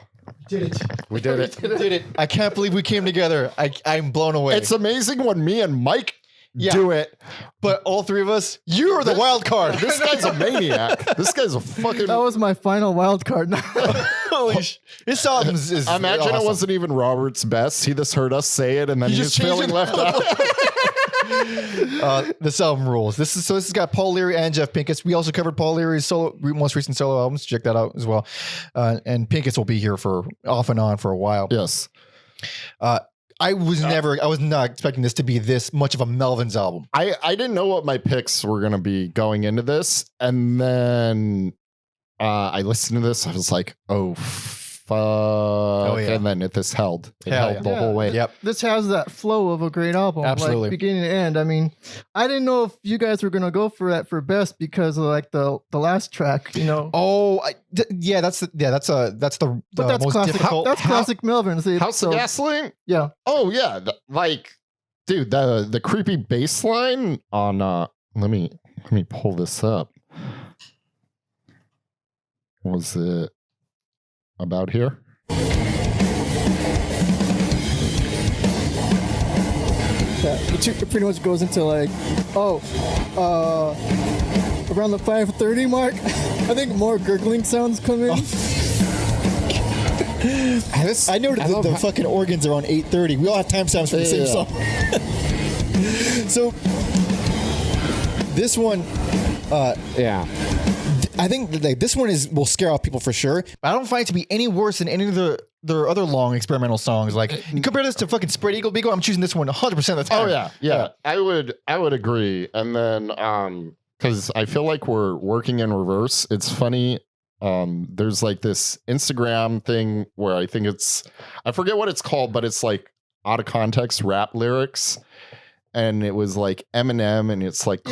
Did it. We did it. Did it. I can't believe we came together. I'm blown away. It's amazing when me and Mike do it, but all three of us, you are the wild card. This guy's a maniac. This guy's a fucking. That was my final wild card. Holy sh! This album is Imagine awesome. it wasn't even Robert's best. He just heard us say it, and then You he's just changed feeling it. left out. This album rules. This has got Paul Leary and Jeff Pinkus. We also covered Paul Leary's most recent solo albums. Check that out as well. And Pinkus will be here for off and on for a while. Yes. I was not expecting this to be this much of a Melvins album. I didn't know what my picks were going to be going into this. And then I listened to this. I was like, oh, fuck. Yeah. And then this held. It Hell held yeah. the whole way. Yep. This has that flow of a great album. Absolutely. Like beginning to end. I mean, I didn't know if you guys were going to go for that for best because of like the last track, you know. Oh, that's the But that's most classic. difficult. That's classic Melvins. House of Gasoline? Yeah. Oh, yeah. Dude, the creepy bass line on, let me pull this up. Was it about here? Yeah, it pretty much goes into like, around the 5:30 mark, I think more gurgling sounds come in. I noted the fucking organs are on 8:30. We all have timestamps for the same song. So this one, Yeah. I think like this one will scare off people for sure. But I don't find it to be any worse than any of their other long experimental songs. Like you compare this to fucking Spread Eagle Beagle, I'm choosing this one 100% of the time. Oh yeah. I would agree. And then because I feel like we're working in reverse. It's funny. There's like this Instagram thing where I think I forget what it's called, but it's like out of context rap lyrics. And it was like Eminem, and it's like,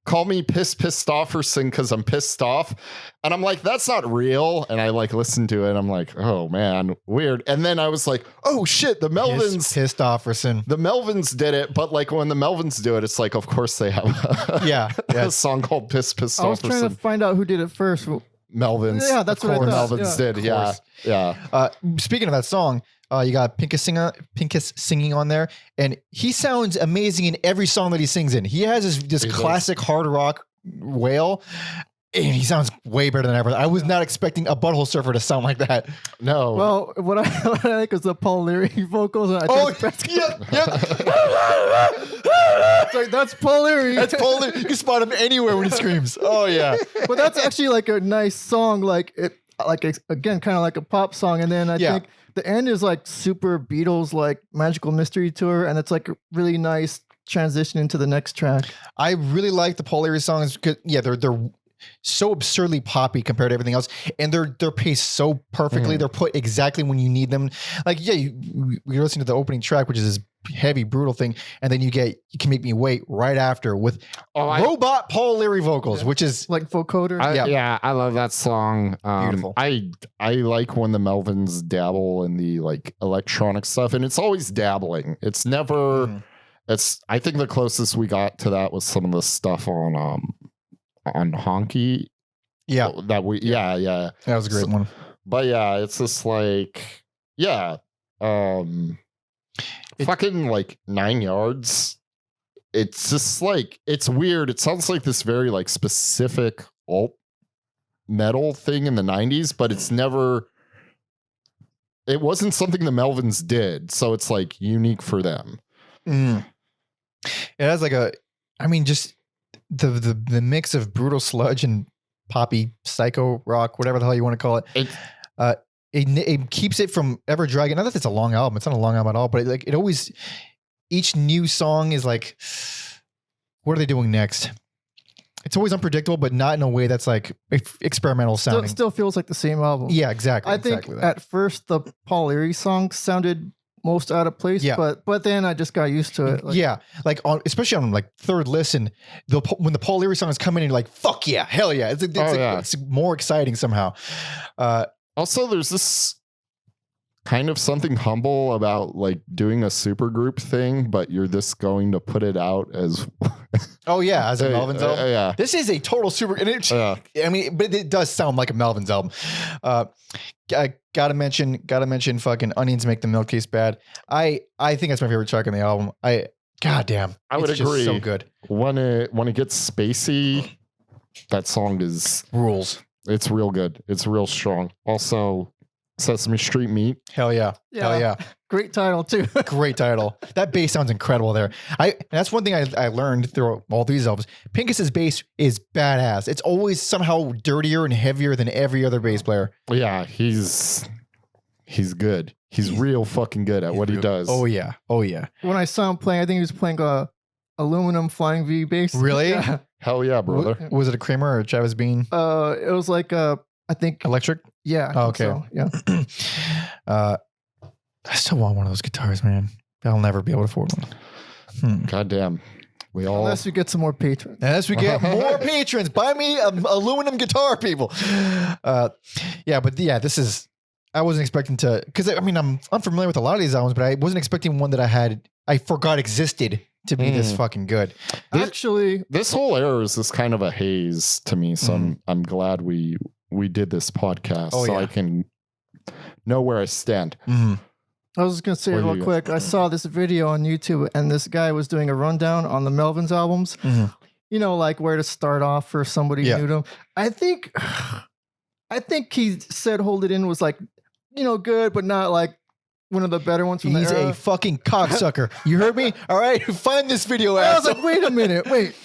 call me pissed offerson because I'm pissed off. And I'm like, that's not real. And I like listened to it. I'm like, oh man, weird. And then I was like, oh shit, the Melvins. Pissed offerson. The Melvins did it, but like when the Melvins do it, it's like, of course they have a song called Pissed Offerson. I was trying to find out who did it first. Melvins. Yeah, that's what I thought. Melvins did. Yeah. Speaking of that song, you got Pinkus singing on there, and he sounds amazing in every song that he sings in. He has this classic hard rock wail, and he sounds way better than ever. I was not expecting a Butthole Surfer to sound like that. No. Well, what I like is the Paul Leary vocals. And it's like, that's Paul Leary. That's Paul Leary. You can spot him anywhere when he screams. Oh yeah. But that's actually like a nice song. Again, kind of like a pop song. And then I think the end is like super Beatles, like Magical Mystery Tour. And it's like a really nice transition into the next track. I really like the Paul Leary songs because they're so absurdly poppy compared to everything else, and they're paced so perfectly. They're put exactly when you need them. Like you're listening to the opening track, which is this heavy, brutal thing, and then you Can Make Me Wait right after with robot Paul Leary vocals, which is like vocoder. I love that song. Beautiful. I like when the Melvins dabble in the like electronic stuff, and it's always dabbling. It's never. I think the closest we got to that was some of the stuff on Honky. Yeah. That was a great one. But yeah, it's just like fucking like 9 yards. It's just like it's weird. It sounds like this very like specific alt metal thing in the 90s, but it's never it wasn't something the Melvins did, so it's like unique for them. It has like just the mix of brutal sludge and poppy, psycho rock, whatever the hell you want to call it. It keeps it from ever dragging. Not that it's a long album. It's not a long album at all, but it always, each new song is like, what are they doing next? It's always unpredictable, but not in a way that's like experimental sounding. Still feels like the same album. Yeah, exactly. I think at first the Paul Leary song sounded most out of place, but then I just got used to it. Like especially on like third listen, when the Paul Leary song is coming in, you're like, fuck yeah, hell yeah. It's more exciting somehow. Also, there's this kind of something humble about like doing a supergroup thing, but you're just going to put it out as as a Melvins album. Yeah, this is a total super. I mean, but it does sound like a Melvins album. I gotta mention fucking Onions Make the Milk Taste Bad. I think that's my favorite track on the album. Goddamn, I would agree. So good. When it gets spacey, that song rules. It's real good. It's real strong. Also, Sesame Street Meat. Hell yeah. Hell yeah. Great title too. Great title. That bass sounds incredible there. And that's one thing I learned through all these albums. Pinkus's bass is badass. It's always somehow dirtier and heavier than every other bass player. Yeah, he's good. He's real fucking good at what he does. Oh yeah. When I saw him playing, I think he was playing a aluminum Flying V bass. Really? Yeah. Hell yeah, brother. Was it a Kramer or a Chavez Bean? It was like I think electric. Yeah. Okay. So, yeah. I still want one of those guitars, man. I'll never be able to afford one. Goddamn. Unless we get some more patrons. Unless we get more patrons. Buy me an aluminum guitar, people. This is, I wasn't expecting to, because I mean, I'm unfamiliar with a lot of these albums, but I wasn't expecting one that I forgot existed to be this fucking good. Actually, this whole era is this kind of a haze to me, so I'm glad we did this podcast I can know where I stand. I was just gonna say real quick, I saw this video on YouTube and this guy was doing a rundown on the Melvins albums. You know, like where to start off for somebody new to him. I think he said Hold It In was like, good, but not like one of the better ones from the era. He's a fucking cocksucker. You heard me? All right, find this video. I was like, wait a minute, wait.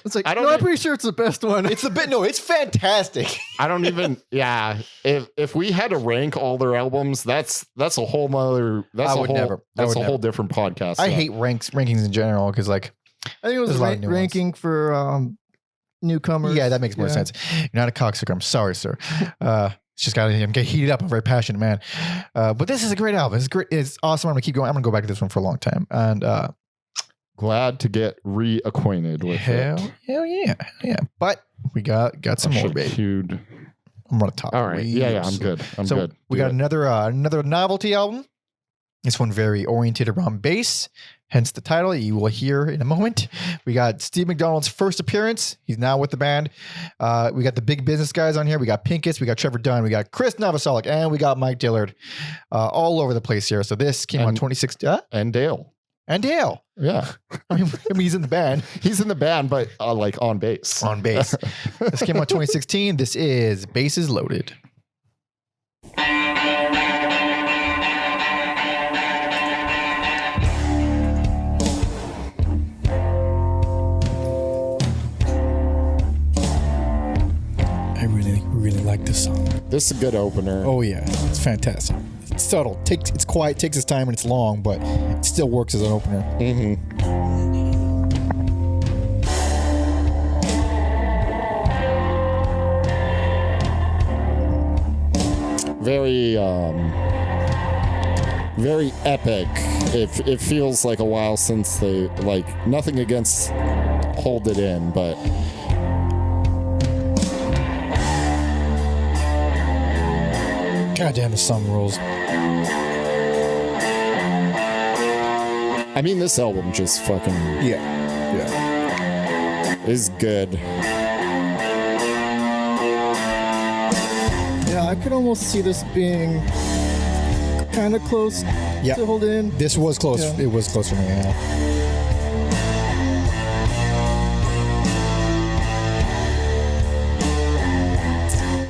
It's like, I'm pretty sure it's the best one. It's the bit. No, it's fantastic. I don't even. Yeah, if we had to rank all their albums, that's a whole nother. That's a whole different podcast. I hate rankings in general because like I think it was ranking for newcomers. Yeah, that makes more sense. You're not a cocksucker. I'm sorry, sir. It's just I'm getting heated up. I'm a very passionate man. But this is a great album. It's great. It's awesome. I'm gonna keep going. I'm gonna go back to this one for a long time. And glad to get reacquainted with it. Hell yeah. But we got some more, baby. I'm gonna talk. All right. Yeah. I'm good. I'm good. We got another novelty album. This one very oriented around bass. Hence the title you will hear in a moment. We got Steve McDonald's first appearance. He's now with the band. We got the big business guys on here. We got Pinkus. We got Trevor Dunn. We got Chris Novoselic. And we got Mike Dillard. All over the place here. So this came on 2016. And Dale. Yeah. I mean, he's in the band. He's in the band, but like on bass. On bass. This came out 2016. This is Bases Loaded. Really like this song. This is a good opener. Oh yeah, it's fantastic. It's subtle. It's quiet. Takes its time and it's long, but it still works as an opener. Very epic. It feels like a while since they nothing against Hold It In, but. God damn, the song rules. I mean, this album just fucking is good. Yeah, I could almost see this being kind of close to Hold It In. This was close. Yeah. It was close for me. Yeah.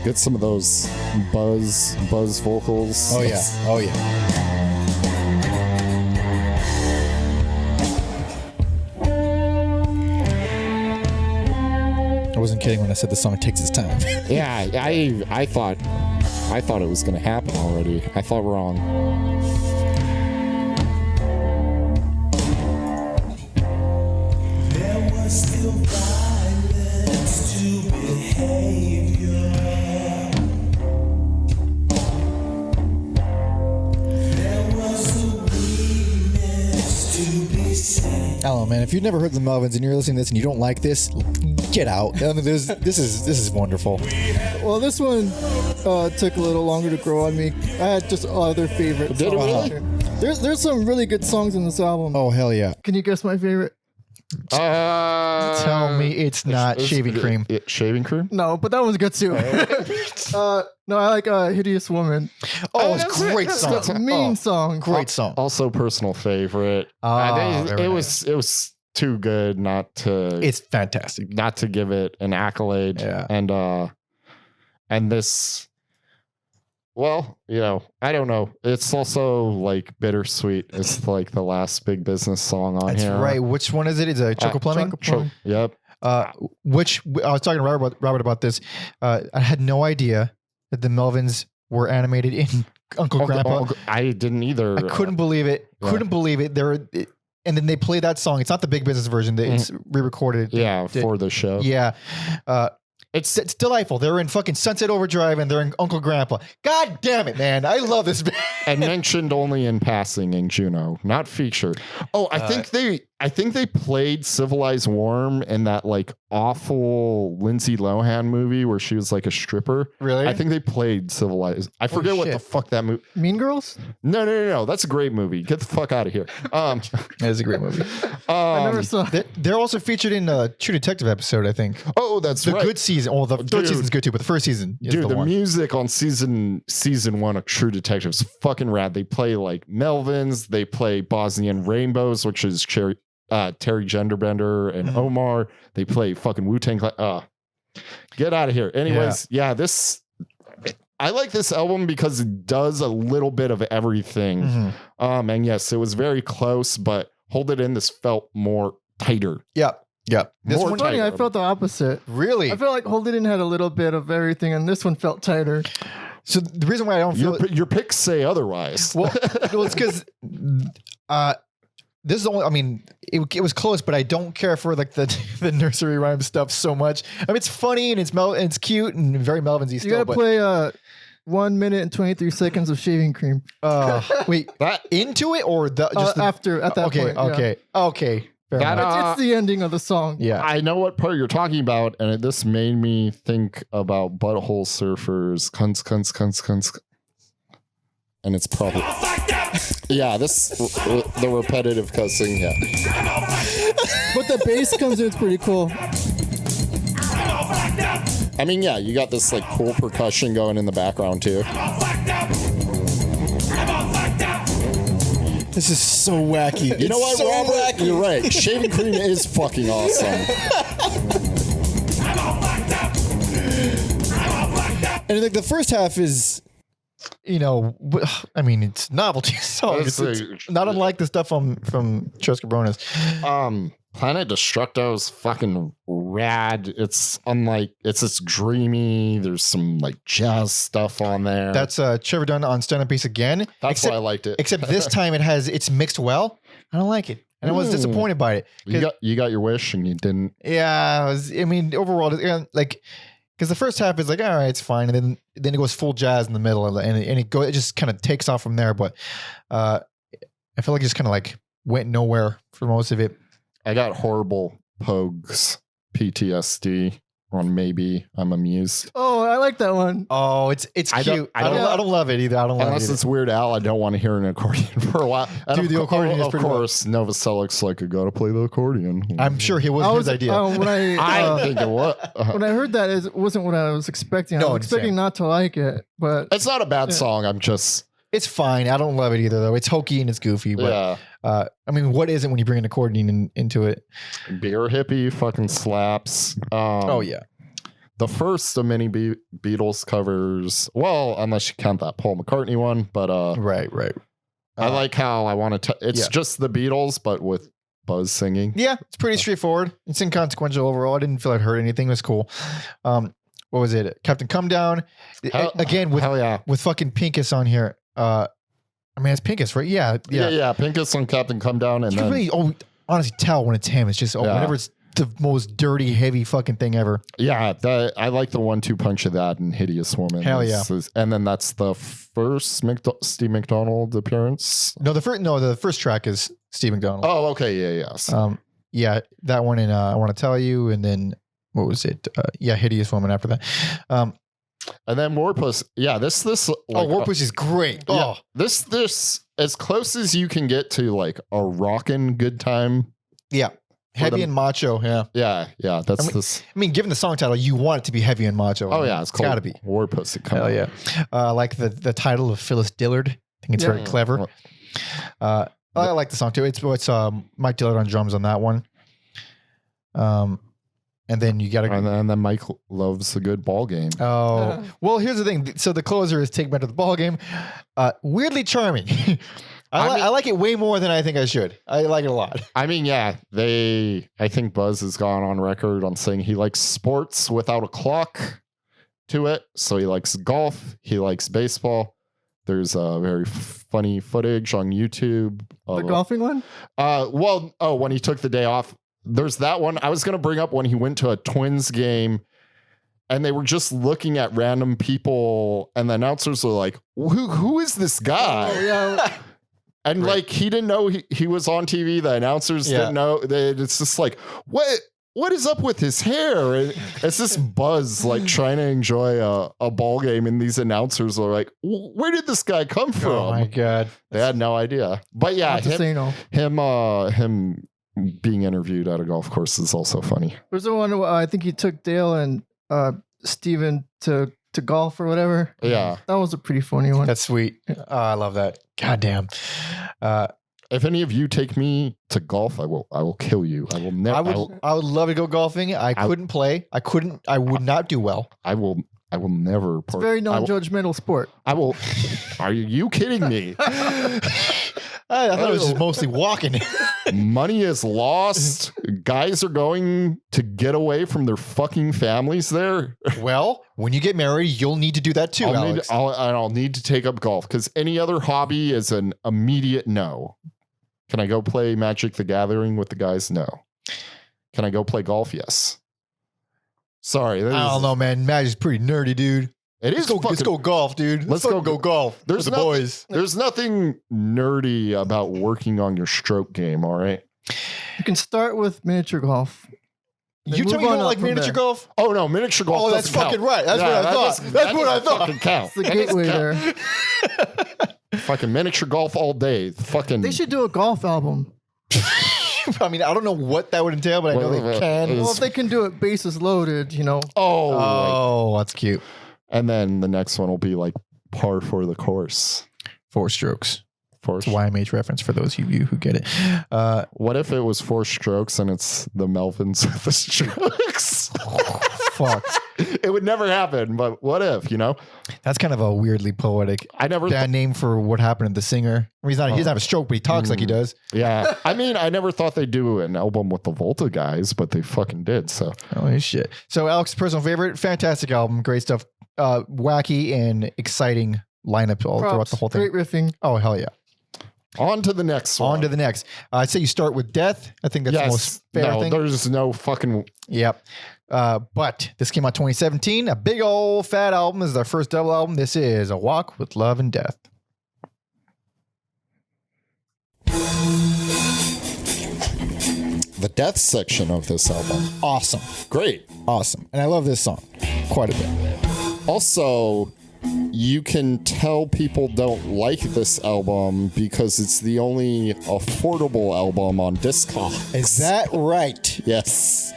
Get some of those buzz vocals. Oh yeah. I wasn't kidding when I said the song takes its time. Yeah, I thought it was gonna happen already. I thought wrong. There was still violence to behavior. There was a weakness to be seen. I don't know, man. If you've never heard the Melvins and you're listening to this and you don't like this, get out. I mean, this is wonderful. Well, this one took a little longer to grow on me. I had just other favorites. Did it really? There's some really good songs in this album. Oh hell yeah! Can you guess my favorite? Tell me it's not shaving cream. Shaving cream? No, but that one's good too. No, I like "Hideous Woman." Oh, that's it's a great it. song. It's a mean song. Great song. Also personal favorite. Very It nice. was too good not to It's fantastic. not to give it an accolade. Yeah. And this, well, I don't know. It's also like bittersweet. It's like the last big business song on That's here. right. Which one is it? Is it Choco Plumbing? Yep. Which I was talking to Robert about this. I had no idea that the Melvins were animated in Uncle Grandpa. I didn't either. I couldn't believe it. Yeah. Couldn't believe it. And then they play that song. It's not the big business version. It's re-recorded. Yeah, for the show. Yeah. It's delightful. They're in fucking Sunset Overdrive and they're in Uncle Grandpa. God damn it, man. I love this band. And mentioned only in passing in Juno, not featured. Oh, I think they played Civilized Worm in that like awful Lindsay Lohan movie where she was like a stripper. Really? I think they played Civilized. I forget what shit. the fuck that movie. Mean Girls? No. That's a great movie. Get the fuck out of here. That is a great movie. I never saw. They're also featured in a True Detective episode, I think. Oh, that's The right. good season. Oh, the third season's good too, but the first season is Dude, the one. music on season 1 of True Detective is fucking rad. They play like Melvins, they play Bosnian Rainbows, which is Terry Genderbender and Omar. They play fucking Wu-Tang Clan. Get out of here. Anyways, this I like this album because it does a little bit of everything. And yes, it was very close, but Hold It In, this felt more tighter. Yep. This More one, Funny, I tighter. felt the opposite. really. I felt like Hold It In had a little bit of everything, and this one felt tighter. So the reason why I don't feel Your picks say otherwise. well, it's because this is only. I mean, it was close, but I don't care for like the nursery rhyme stuff so much. I mean, it's funny and it's cute and very Melvins-y You still. gotta play 1 minute and 23 seconds of shaving cream. Wait, That into it or just After at that okay, point. okay. Fair That, enough. It's the ending of the song. Yeah. I know what part you're talking about, and this made me think about Butthole Surfers, cunts. And it's probably the repetitive cussing, yeah. But the bass comes in, it's pretty cool. I mean, yeah, you got this like cool percussion going in the background too. This is so wacky. You know what, It's so Robert? wacky. You're right. Shaving cream is fucking awesome. And like the first half is, I mean, it's novelty songs. It's not unlike the stuff from Cabrones. Planet Destructo's fucking rad. It's dreamy. There's some like jazz stuff on there. That's Trevor Dunn on Stand Up Bass again. That's why I liked it. Except this time it's mixed well. I don't like it. And I was disappointed by it. You got your wish and you didn't. Yeah, overall, because the first half is like, all right, it's fine, and then it goes full jazz in the middle, and it just kind of takes off from there. But I feel like it just kind of like went nowhere for most of it. I got horrible Pogues PTSD on Maybe I'm Amused. Oh, I like that one. Oh, it's I cute. don't- I don't- I don't love it either. I don't love Unless it. it's Weird Al, I don't want to hear an accordion for a while. And Dude, the accordion is of pretty course, Novoselic's like, I gotta play the accordion. I'm sure it wasn't his idea. When I think it was. when I heard that, it wasn't what I was expecting. I No, was expecting same. not to like it, but It's not a bad song. I'm just, It's fine. I don't love it either, though. It's hokey and it's goofy. But yeah. I mean, what isn't when you bring an accordion into it? Beer Hippie fucking slaps. Oh yeah. The first of many Beatles covers, well, unless you count that Paul McCartney one, but Right. I like how I want to. It's yeah. just the Beatles, but with Buzz singing. Yeah, it's pretty straightforward. It's inconsequential overall. I didn't feel it hurt anything. It was cool. What was it? Captain Come Down. Again with Hell yeah. with fucking Pinkus on here. I mean, it's Pinkus, right? Yeah. Yeah. Pinkus on Captain Come Down, and You then can really honestly tell when it's him. It's just whenever it's the most dirty, heavy fucking thing ever. yeah, I like the 1-2 punch of that and Hideous Woman. Hell yeah. And then that's the first Steve McDonald appearance. No, the first track is Steve McDonald. Oh, okay, yes. Yeah, that one in I Want to Tell You, and then what was it? Hideous Woman after that. And then Warpuss. Yeah, this like, Warpuss is great. Yeah, this as close as you can get to like a rockin' good time. Yeah. Heavy and macho, yeah. Yeah. That's this. I mean, given the song title, you want it to be heavy and macho. Oh yeah, it's gotta be Warpuss. Hell yeah. Like the title of Phyllis Dillard. I think it's very clever. I like the song too. It's Mike Dillard on drums on that one. And then you gotta and then Mike loves a good ball game. Oh well, here's the thing. So the closer is Take Me to the Ball Game. Weirdly charming. I like it way more than I think I should. I like it a lot. I mean, yeah, I think Buzz has gone on record on saying he likes sports without a clock to it. So he likes golf. He likes baseball. There's a very funny footage on YouTube. The golfing one? When he took the day off, there's that one. I was going to bring up when he went to a Twins game and they were just looking at random people and the announcers were like, who is this guy? Oh, yeah. And like, he didn't know he was on TV. The announcers didn't know. It's just like, what is up with his hair? And it's this Buzz like trying to enjoy a ball game, and these announcers are like, where did this guy come from? Oh my God. They had no idea. But yeah, him being interviewed at a golf course is also funny. There's the one I think he took Dale and Steven to golf or whatever. Yeah. That was a pretty funny one. That's sweet. Oh, I love that. God damn. If any of you take me to golf, I will kill you. I will never. I would love to go golfing. I couldn't play. I would not do well. I will never. It's a very non-judgmental sport. I will. Are you kidding me? I thought it was just mostly walking. Money is lost. Guys are going to get away from their fucking families there. Well, when you get married, you'll need to do that too, Alex. I'll need to take up golf because any other hobby is an immediate no. Can I go play Magic the Gathering with the guys? No. Can I go play golf? Yes. Sorry. I don't know, man. Magic's pretty nerdy, dude. Let's go golf, dude. Let's go golf. There's the boys. There's nothing nerdy about working on your stroke game, all right? You can start with miniature golf. You tell me you don't like miniature golf? Oh, no, miniature golf. Oh, that's fucking right. That's what I thought. That's what I thought. Count. It's the gateway there. Fucking miniature golf all day. Fucking. They should do a golf album. I mean, I don't know what that would entail, but I know they can. Well, if they can do it bases loaded, you know. Oh, that's cute. And then the next one will be like par for the course. 4 strokes. It's a YMH reference for those of you who get it. What if it was 4 strokes and it's the Melvins with the strokes? Fuck. It would never happen, but what if, you know? That's kind of a weirdly poetic bad name for what happened to the singer. I mean, he doesn't have a stroke, but he talks like he does. Yeah. I mean, I never thought they'd do an album with the Volta guys, but they fucking did. So. Oh, shit. So Alex's personal favorite, fantastic album, great stuff. Wacky and exciting lineup all throughout the whole thing. Great riffing. Oh, hell yeah. On to the next one. I'd say you start with Death. I think that's the most fair thing. There's no fucking... Yep. But this came out 2017. A big old fat album. This is our first double album. This is A Walk with Love and Death. The death section of this album. Awesome. Great. Awesome. And I love this song quite a bit. Also, you can tell people don't like this album because it's the only affordable album on Discogs. Is that right? Yes.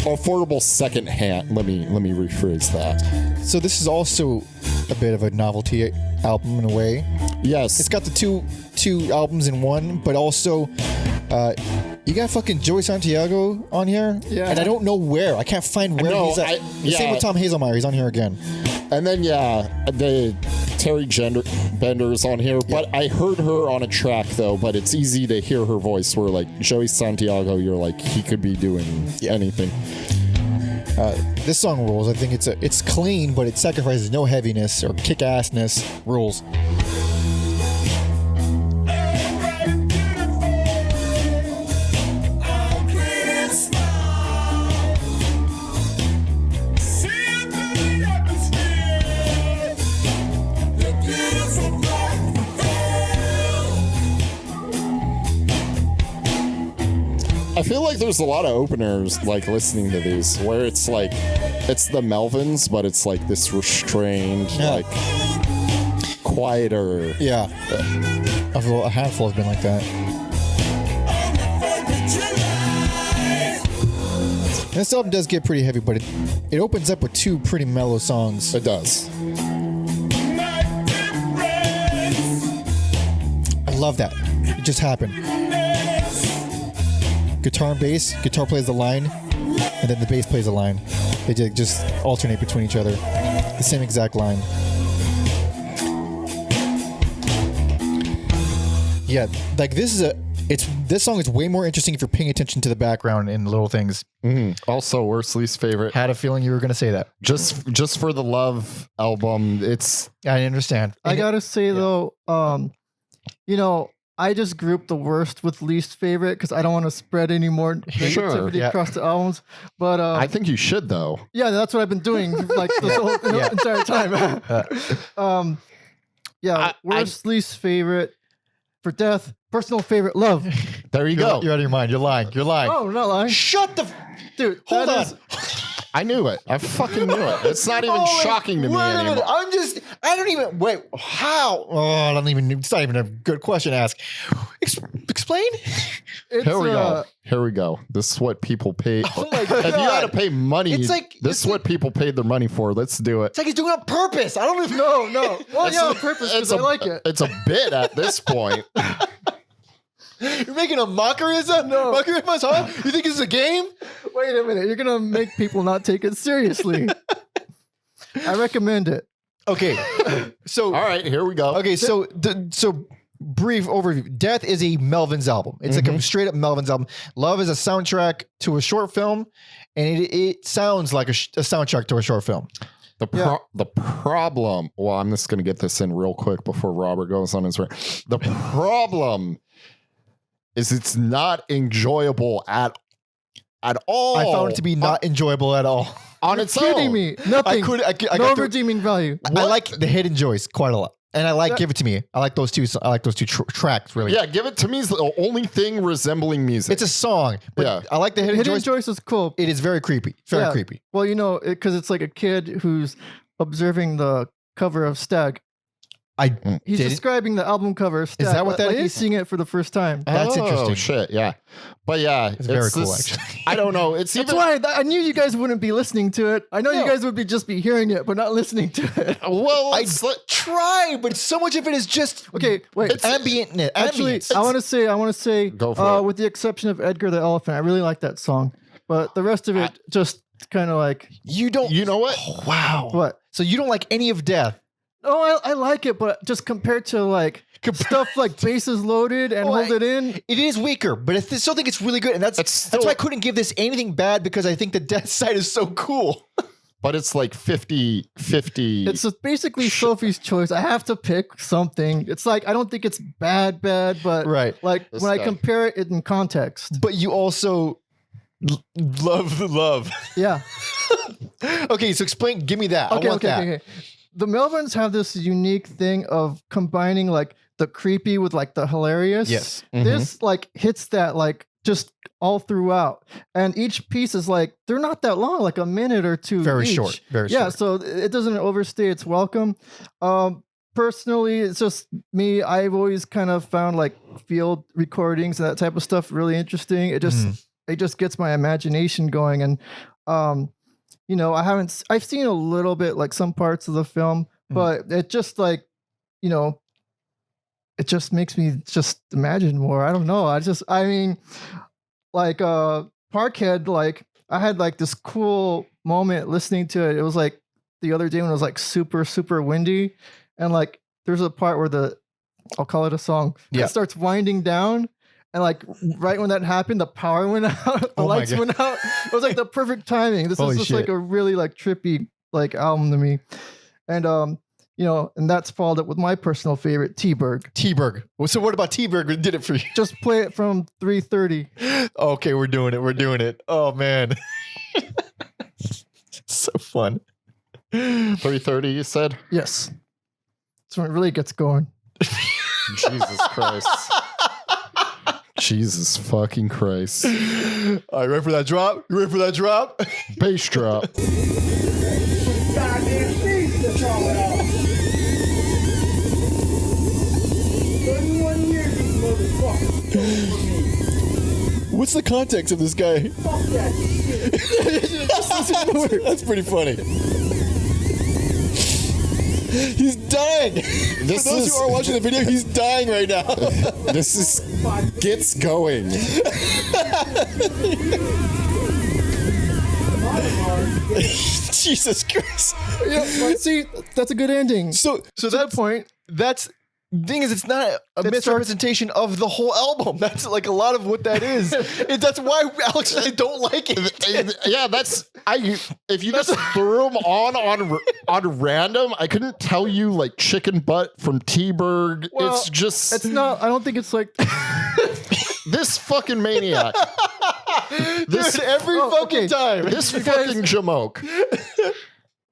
Affordable secondhand. Let me rephrase that. So this is also a bit of a novelty album in a way. Yes. It's got the two albums in one, but also you got fucking Joey Santiago on here. Yeah. And I don't know where. I can't find where he's at. Same with Tom Hazelmeyer. He's on here again. And then the Terry Bender is on here, but I heard her on a track though. But it's easy to hear her voice. Where like Joey Santiago, you're like he could be doing anything. This song rules. I think it's clean, but it sacrifices no heaviness or kick-assness. Rules. I feel like there's a lot of openers like listening to these where it's like it's the Melvins, but it's like this restrained, like quieter. Yeah. A handful has been like that. This album does get pretty heavy, but it opens up with two pretty mellow songs. It does. I love that. It just happened. Guitar and bass. Guitar plays the line, and then the bass plays the line. They just alternate between each other. The same exact line. Yeah, like this song is way more interesting if you're paying attention to the background and little things. Mm-hmm. Also, worst least favorite. Had a feeling you were going to say that. Just for the Love album, it's. I understand. I gotta say though, I just grouped the worst with least favorite because I don't want to spread any more negativity across the albums. But I think you should though. Yeah, that's what I've been doing like this whole entire time. Worst least favorite for Death. Personal favorite, Love. There you go. You're out of your mind. You're lying. Oh, I'm not lying. Shut the. Dude, hold on. I knew it. I fucking knew it. It's not even shocking to me anymore. I don't even, wait, how? It's not even a good question to ask. Explain? Here we go. Here we go. This is what people pay. Oh my God. If you had to pay money, this is what people paid their money for. Let's do it. It's like he's doing it on purpose. I don't even know. No. Well, yeah, on purpose because I like it. It's a bit at this point. You're making a mockery of us? No. Mockery of us, huh? You think this is a game? Wait a minute. You're going to make people not take it seriously. I recommend it. Okay. So. All right, here we go. Okay, so brief overview. Death is a Melvins album. It's like a straight up Melvins album. Love is a soundtrack to a short film, and it sounds like a soundtrack to a short film. The problem, well, I'm just going to get this in real quick before Robert goes on his rant. The problem is it's not enjoyable at all. I found it to be not enjoyable at all. On its own. Kidding me. Nothing. No redeeming value. I like the hidden joys quite a lot. And I like Give It To Me. I like those two. I like those two tracks really. Yeah, Give It To Me is the only thing resembling music. It's a song, but I like the hidden joys. Hidden joys is cool. It is very creepy. Very creepy. Well, because it's like a kid who's observing the cover of Stag. He's describing the album cover of Stag. Is that what that is? He's seeing it for the first time. That's interesting. Oh shit, yeah. But yeah, it's very cool actually. I don't know. That's why I knew you guys wouldn't be listening to it. I know you guys would just be hearing it, but not listening to it. Well, I try, but so much of it is just it's ambient. Actually, I want to say, go for it. With the exception of Edgar the Elephant, I really like that song, but the rest of it just kind of like you don't. You know what? Oh, wow. What? So you don't like any of Death? Oh, I like it, but just compared to like stuff like Bases Loaded and Hold It In. It is weaker, but I still think it's really good. And that's why I couldn't give this anything bad because I think the Death side is so cool. But it's like 50-50. It's basically Sophie's choice. I have to pick something. It's like, I don't think it's bad, but like when I compare it in context. But you also love the love. Yeah. Okay, so explain, give me that. I want that. Okay. The Melvins have this unique thing of combining like the creepy with like the hilarious. Yes. This like hits that like just all throughout. And each piece is like, they're not that long, like a minute or two. Very each. short. Very yeah, short. so it doesn't overstay its welcome. Personally, it's just me. I've always kind of found like field recordings and that type of stuff really interesting. It just gets my imagination going. And I've seen a little bit like some parts of the film, but it just like, it just makes me just imagine more. I don't know. Like Parkhead, like I had like this cool moment listening to it. It was like the other day when it was like super, super windy. And like there's a part where I'll call it a song. Yeah. It starts winding down. And like right when that happened, the power went out, the Oh my lights God. went out. It was like the perfect timing. This Holy is just shit. like a really like trippy like album to me. And you know, and that's followed up with my personal favorite, T-Berg. T-Berg. So what about T-Berg did it for you? Just play it from 3:30. Okay, we're doing it. We're doing it. Oh man. So fun. 3:30, you said? Yes. That's when it really gets going. Jesus Christ. Jesus fucking Christ. All right, ready for that drop? You ready for that drop? Bass drop. Goddamn things to throw it off. 31 years these motherfuckers stole from me. What's the context of this guy? Fuck that shit. That's pretty funny. He's dying. This For those is- who are watching the video, he's dying right now. This is gets going. Jesus Christ. Yeah, but see, that's a good ending. So to that's the point. That's thing is, it's not a It starts- misrepresentation of the whole album. That's like a lot of what that is. That's why Alex and I don't like it. Yeah, that's if you just threw them on random, I couldn't tell you like chicken butt from T-Berg. Well, it's just It's not. I don't think it's like. this fucking maniac. This Dude, every Oh, fucking okay. time. this You guys- fucking jamoke.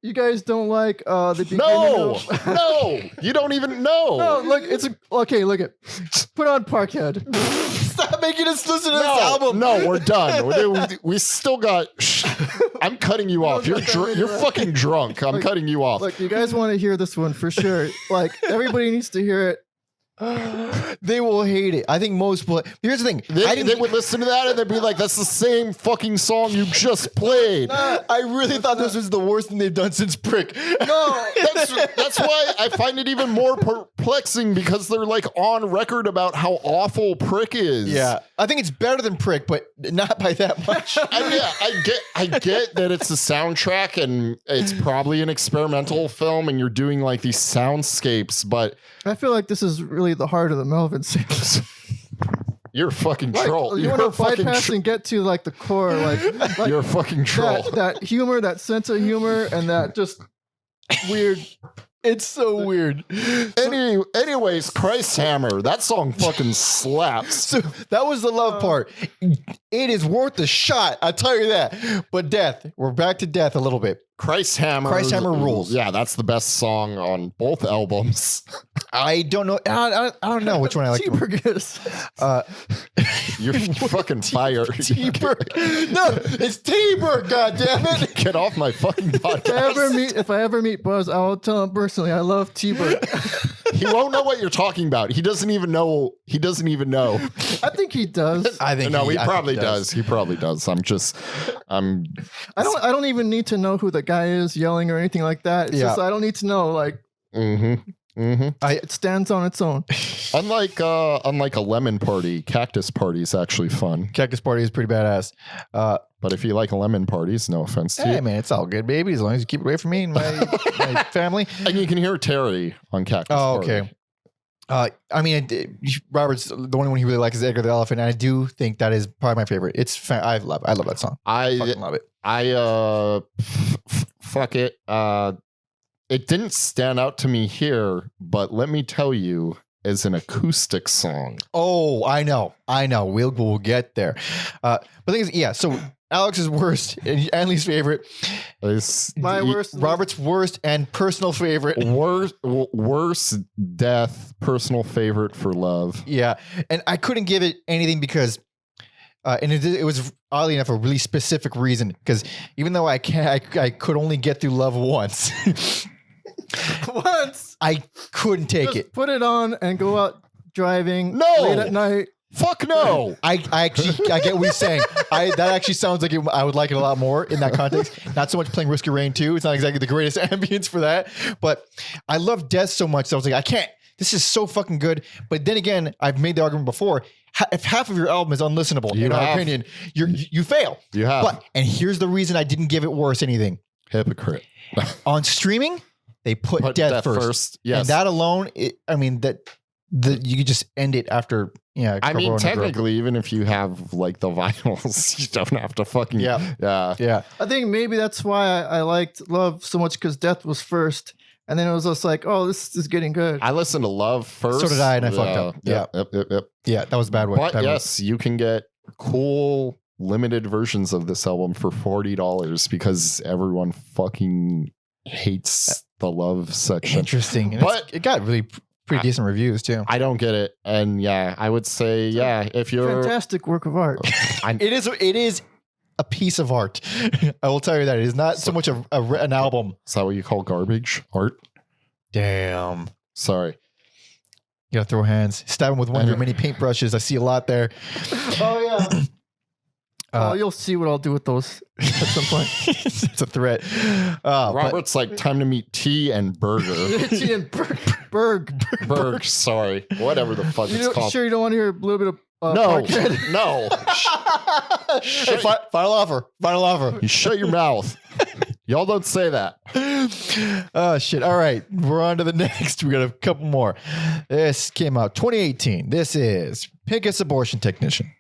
You guys don't like the beginning No, of. no, you don't even know. No, look, okay. Look at. Put on Parkhead. Stop making us listen to this No, album. no, we're done. We still got. I'm cutting you off. You're you're fucking drunk. I'm cutting you off. Look, you guys want to hear this one for sure. Like everybody needs to hear it. They will hate it. I think most will. Here's the thing. They would listen to that and they'd be like, "That's the same fucking song you just played." I really thought this was the worst thing they've done since Prick. No, that's why I find it even more perplexing because they're like on record about how awful Prick is. Yeah, I think it's better than Prick, but not by that much. I get that it's a soundtrack and it's probably an experimental film and you're doing like these soundscapes, but I feel like this is really the heart of the Melvins. you're a fucking Like, troll. you You're want a to fucking bypass and get to like the core, like you're a fucking troll. that humor, that sense of humor, and that just weird. It's so weird. Anyways, Christ Hammer, that song fucking slaps. So that was the love part. It is worth a shot, I'll tell you that. But Death, we're back to Death a little bit. Christ Hammer. Christ Hammer rules. Yeah, that's the best song on both albums. I don't know. I don't know which one I like. T-Berg is. You're fucking fired. T-Berg. No, it's T-Berg, goddammit. Get off my fucking podcast. If I ever meet Buzz, I will tell him personally I love T-Berg. He won't know what you're talking about. He doesn't even know. He doesn't even know. I think he does. I think No, he I think probably does. He probably does. I'm I don't even need to know who the guy is yelling or anything like that. It's Yeah. just I don't need to know. Like it stands on its own. Unlike a lemon party, cactus party is actually fun. Cactus Party is pretty badass. But if you like lemon parties, no offense to Hey you. man, it's all good, baby. As long as you keep it away from me and my family. And you can hear Terry on Cactus Oh, Party. okay. I mean, Robert's the only one he really likes is Edgar the Elephant, and I do think that is probably my favorite. It's I love that song. Fucking love it. Fuck it. It didn't stand out to me here, but let me tell you, as an acoustic song. Oh, I know. We'll get there. But the thing is, yeah. So Alex's worst and least favorite, My worst. Robert's worst and personal favorite. Worst death, personal favorite for love. Yeah, and I couldn't give it anything because, and it was oddly enough a really specific reason. Because even though I could only get through love once. Once. I couldn't take Just it. put it on and go out driving No. late at night. Fuck no. I get what he's saying. That actually sounds like I would like it a lot more in that context. Not so much playing Risky Rain 2. It's not exactly the greatest ambience for that. But I love Death so much that I was like, I can't. This is so fucking good. But then again, I've made the argument before. If half of your album is unlistenable, in my opinion, you fail. You have. But and here's the reason I didn't give it worse anything. Hypocrite. On streaming, they put Death first. Yes. And that alone, you could just end it after. Yeah. I mean, Cabrone technically, even if you have like the vinyls, you don't have to fucking. Yeah. I think maybe that's why I liked Love so much, because Death was first. And then it was just like, oh, this is getting good. I listened to Love first. So did I, and I fucked up. Yeah. Yep. Yeah, that was a bad way. But yes, you can get cool limited versions of this album for $40 because everyone fucking hates the Love section. Interesting. And But it got really pretty decent reviews too. I don't get it. And yeah, I would say, if you're Fantastic work of art. It is a piece of art. I will tell you that. It is not so much an album. Is that what you call garbage art? Damn. Sorry. You gotta throw hands. Stab him with one of your mini paintbrushes. I see a lot there. Oh, yeah. You'll see what I'll do with those at some point. It's a threat. Robert's like, time to meet T and Burger. T and Berg. Sorry. Whatever the fuck it's called. Sure you don't want to hear a little bit of No. Parkhead? No. Final offer. You shut your mouth. Y'all don't say that. Oh, shit. All right. We're on to the next. We got a couple more. This came out 2018. This is Pinkus Abortion Technician.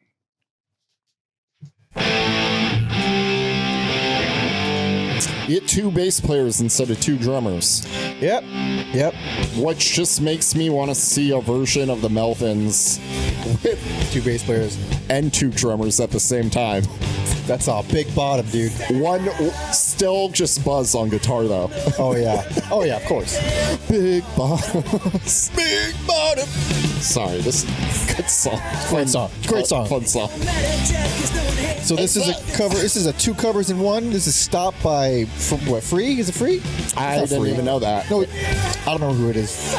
Get 2 bass players instead of 2 drummers. Yep. Which just makes me want to see a version of the Melvins with 2 bass players and 2 drummers at the same time. That's a big bottom, dude. One still just buzz on guitar though. Oh yeah, of course. Big bottoms. Big bottom. Sorry, this is a good song. Great song. Fun song. So this is a cover. This is a 2 covers in one. This is Stop by Free? Is it Free? I didn't even know that. No, I don't know who it is.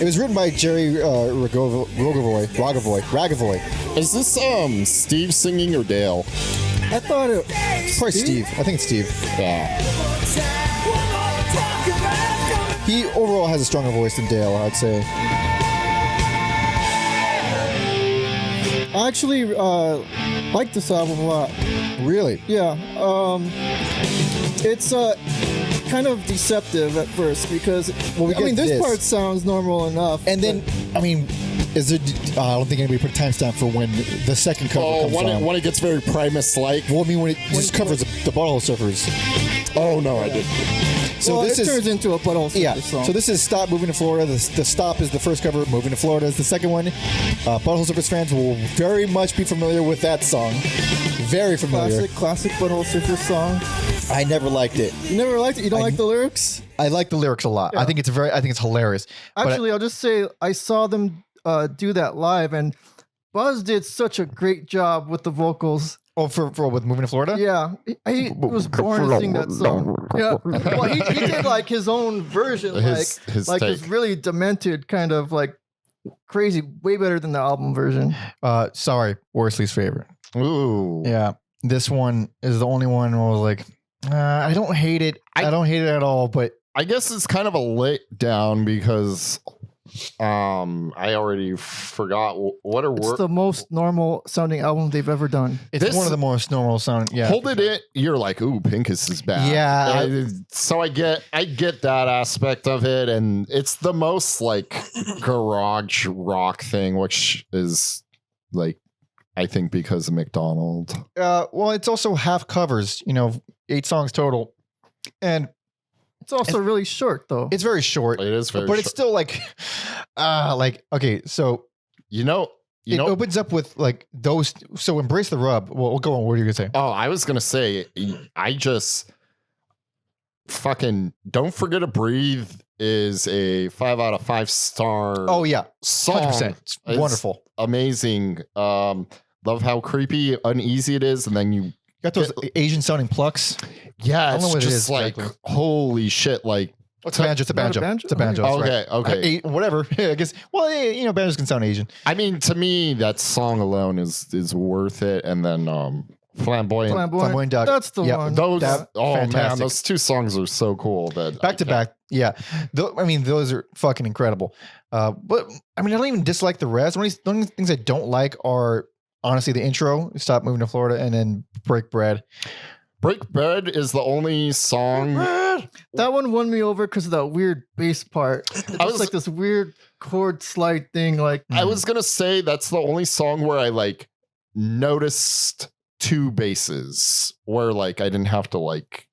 It was written by Jerry Ragavoy. Is this Steve singing or Dale? I thought it. It's probably Steve. I think it's Steve. Yeah. He overall has a stronger voice than Dale, I'd say. I actually like this album a lot. Really? Yeah. It's kind of deceptive at first because this part sounds normal enough. And then, is it? I don't think anybody put a timestamp for when the second cover comes on. When it gets very Primus-like. Well, when it just covers the Butthole Surfers. Oh no, I didn't. So it turns into a Butthole Surfers song. So this is Stop Moving to Florida. The Stop is the first cover. Moving to Florida is the second one. Butthole Surfers fans will very much be familiar with that song. Very familiar. Classic Butthole Surfers song. I never liked it. You never liked it? You don't like the lyrics? I like the lyrics a lot. Yeah. I think it's hilarious. Actually, I'll just say I saw them do that live, and Buzz did such a great job with the vocals. Oh, for with Moving to Florida? Yeah, he was born to sing that song. Yeah, well, he did like his own version, his this really demented kind of like crazy, way better than the album version. Sorry, Worsley's favorite. Ooh. Yeah, this one is the only one where I was like, I don't hate it. I don't hate it at all, but I guess it's kind of a letdown because I already forgot what It's the most normal sounding album they've ever done. it's one of the most normal sound. Yeah, Hold It In, you're like, ooh, Pinkus is bad. Yeah, so I get that aspect of it, and it's the most like garage rock thing, which is like, I think because of McDonald. well, it's also half covers. 8 songs total, and It's also really short, though. it's very short. It is very but short. it's still like, okay, so it opens up with like those. So Embrace the Rub. Well, we'll go on. What are you gonna say? Oh, I was gonna say, I just fucking Don't Forget to Breathe is a 5 out of 5 star. Oh yeah, song. 100%. It's wonderful, amazing. Love how creepy, uneasy it is, and then you got those Asian sounding plucks. Yeah, don't know it's what it just is like exactly. Holy shit! Like It's a banjo. It's a banjo. Not a banjo? It's a banjo. that's Okay, right. Whatever. I guess. Well, banjos can sound Asian. I mean, to me, that song alone is worth it. And then Flamboyant. Flamboyant Dog. That's the Yep. one. Those man, fantastic. those 2 songs are so cool. That Back to back. Yeah. Those are fucking incredible. But I don't even dislike the rest. The only things I don't like are honestly the intro, Stop Moving to Florida, and then Break Bread. Break Bread is the only song. That one won me over because of that weird bass part. It's I was like this weird chord slide thing. Like I was gonna say that's the only song where I like noticed two basses, where like I didn't have to like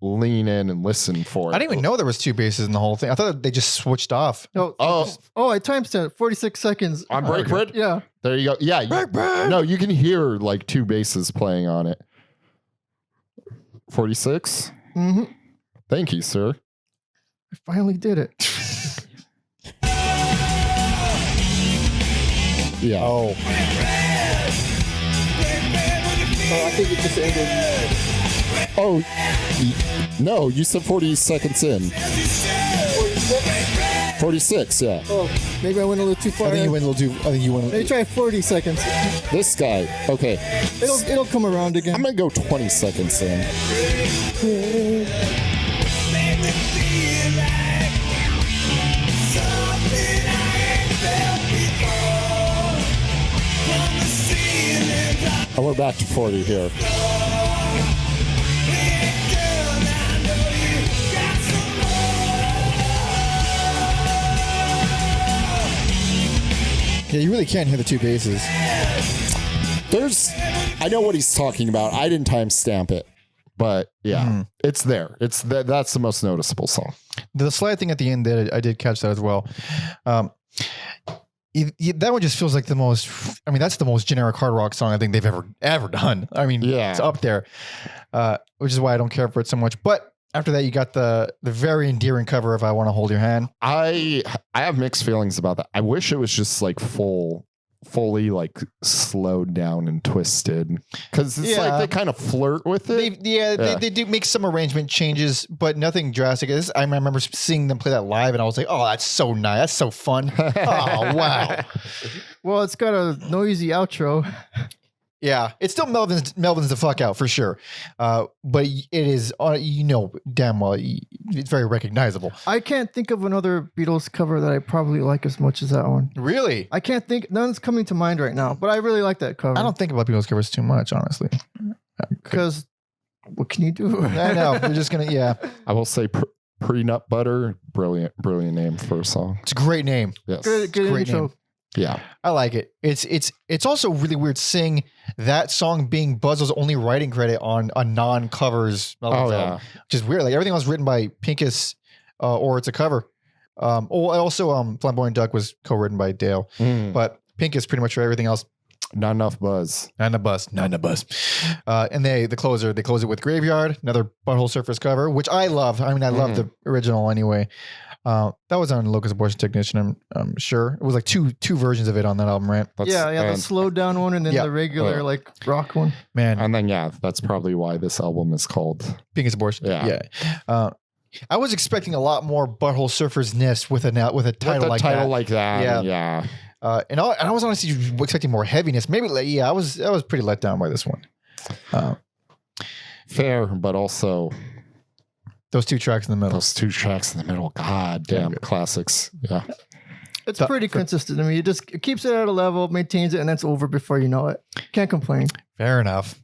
lean in and listen for it. I didn't even know there was two basses in the whole thing. I thought they just switched off. no, Oh, I timestamped 46 seconds. on Break Bread? Yeah. There you go. Yeah. No, you can hear like two basses playing on it. 46? Mm-hmm. Thank you, sir. I finally did it. Yeah. Oh, I think it just ended. Oh, no, you said 40 seconds in. 46, yeah. Oh, maybe I went a little too far. I think you went a little too. I think you went. Maybe try 40 seconds. This guy, okay. It'll come around again. I'm going to go 20 seconds in. And we're back to 40 here. Yeah, you really can't hear the two basses. I know what he's talking about. I didn't timestamp it, but yeah, it's there. That's the most noticeable song. The slide thing at the end there, I did catch that as well. That one just feels like the most. I mean, that's the most generic hard rock song I think they've ever done. I mean, Yeah. it's up there, which is why I don't care for it so much. But after that, you got the very endearing cover of "I Want to Hold Your Hand." I have mixed feelings about that. I wish it was just like fully like slowed down and twisted, because it's like they kind of flirt with it. They do make some arrangement changes, but nothing drastic. I remember seeing them play that live, and I was like, "Oh, that's so nice. That's so fun." Oh, wow. Well, it's got a noisy outro. Yeah, it's still Melvins the fuck out for sure. But it is, damn well, it's very recognizable. I can't think of another Beatles cover that I probably like as much as that one. Really? I can't think. None's coming to mind right now, but I really like that cover. I don't think about Beatles covers too much, honestly. Because what can you do? I know. We're just going to, I will say Pre-Nut Butter, brilliant name for a song. It's a great name. Yes. Good Great intro. name. Yeah. I like it. It's also really weird seeing that song being Buzzle's only writing credit on a non-covers album, which is weird. Like everything was written by Pinkus, or it's a cover. Also, Flamboyant Duck was co-written by Dale, but Pinkus pretty much for everything else. Not enough buzz. Not a buzz. And they close it with Graveyard, another Butthole Surfers cover, which I love. I mean, I love the original anyway. That was on Locust Abortion Technician, I'm sure. It was like two versions of it on that album, right? The slowed down one and then the regular like rock one. Man. And then that's probably why this album is called Pinkus Abortion. Yeah. I was expecting a lot more Butthole Surfers-ness with a title like that. Yeah. And I was honestly expecting more heaviness. Maybe, I was pretty let down by this one. Fair, but also those two tracks in the middle. God damn, classics. Yeah. It's pretty consistent. I mean, it keeps it at a level, maintains it, and that's over before you know it. Can't complain. Fair enough.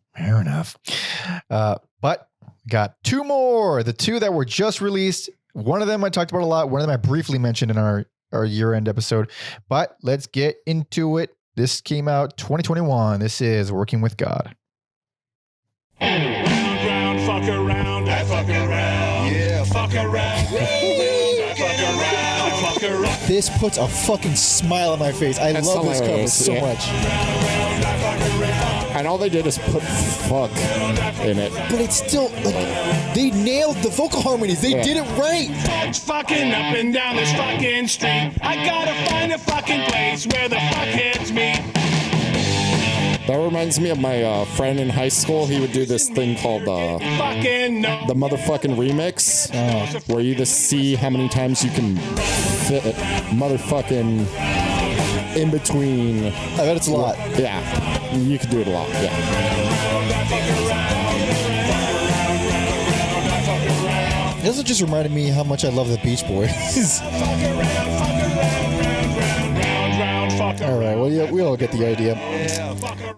But got two more. The two that were just released. One of them I talked about a lot. One of them I briefly mentioned in our year-end episode. But let's get into it. This came out 2021. This is Working with God. Round, fuck around, I fuck around. Yeah, fuck around. Fuck around, fuck around. This puts a fucking smile on my face. I love this cover so much. And all they did is put fuck in it. But it's still, they nailed the vocal harmonies. They did it right. Folks fucking up and down this fucking street. I gotta find a fucking place where the fuckheads meet. That reminds me of my friend in high school. He would do this thing called the motherfucking remix, where you just see how many times you can fit motherfucking in between. I bet it's a lot. Yeah, you can do it a lot. Yeah. It also just reminded me how much I love the Beach Boys. All right. Well, yeah, we all get the idea.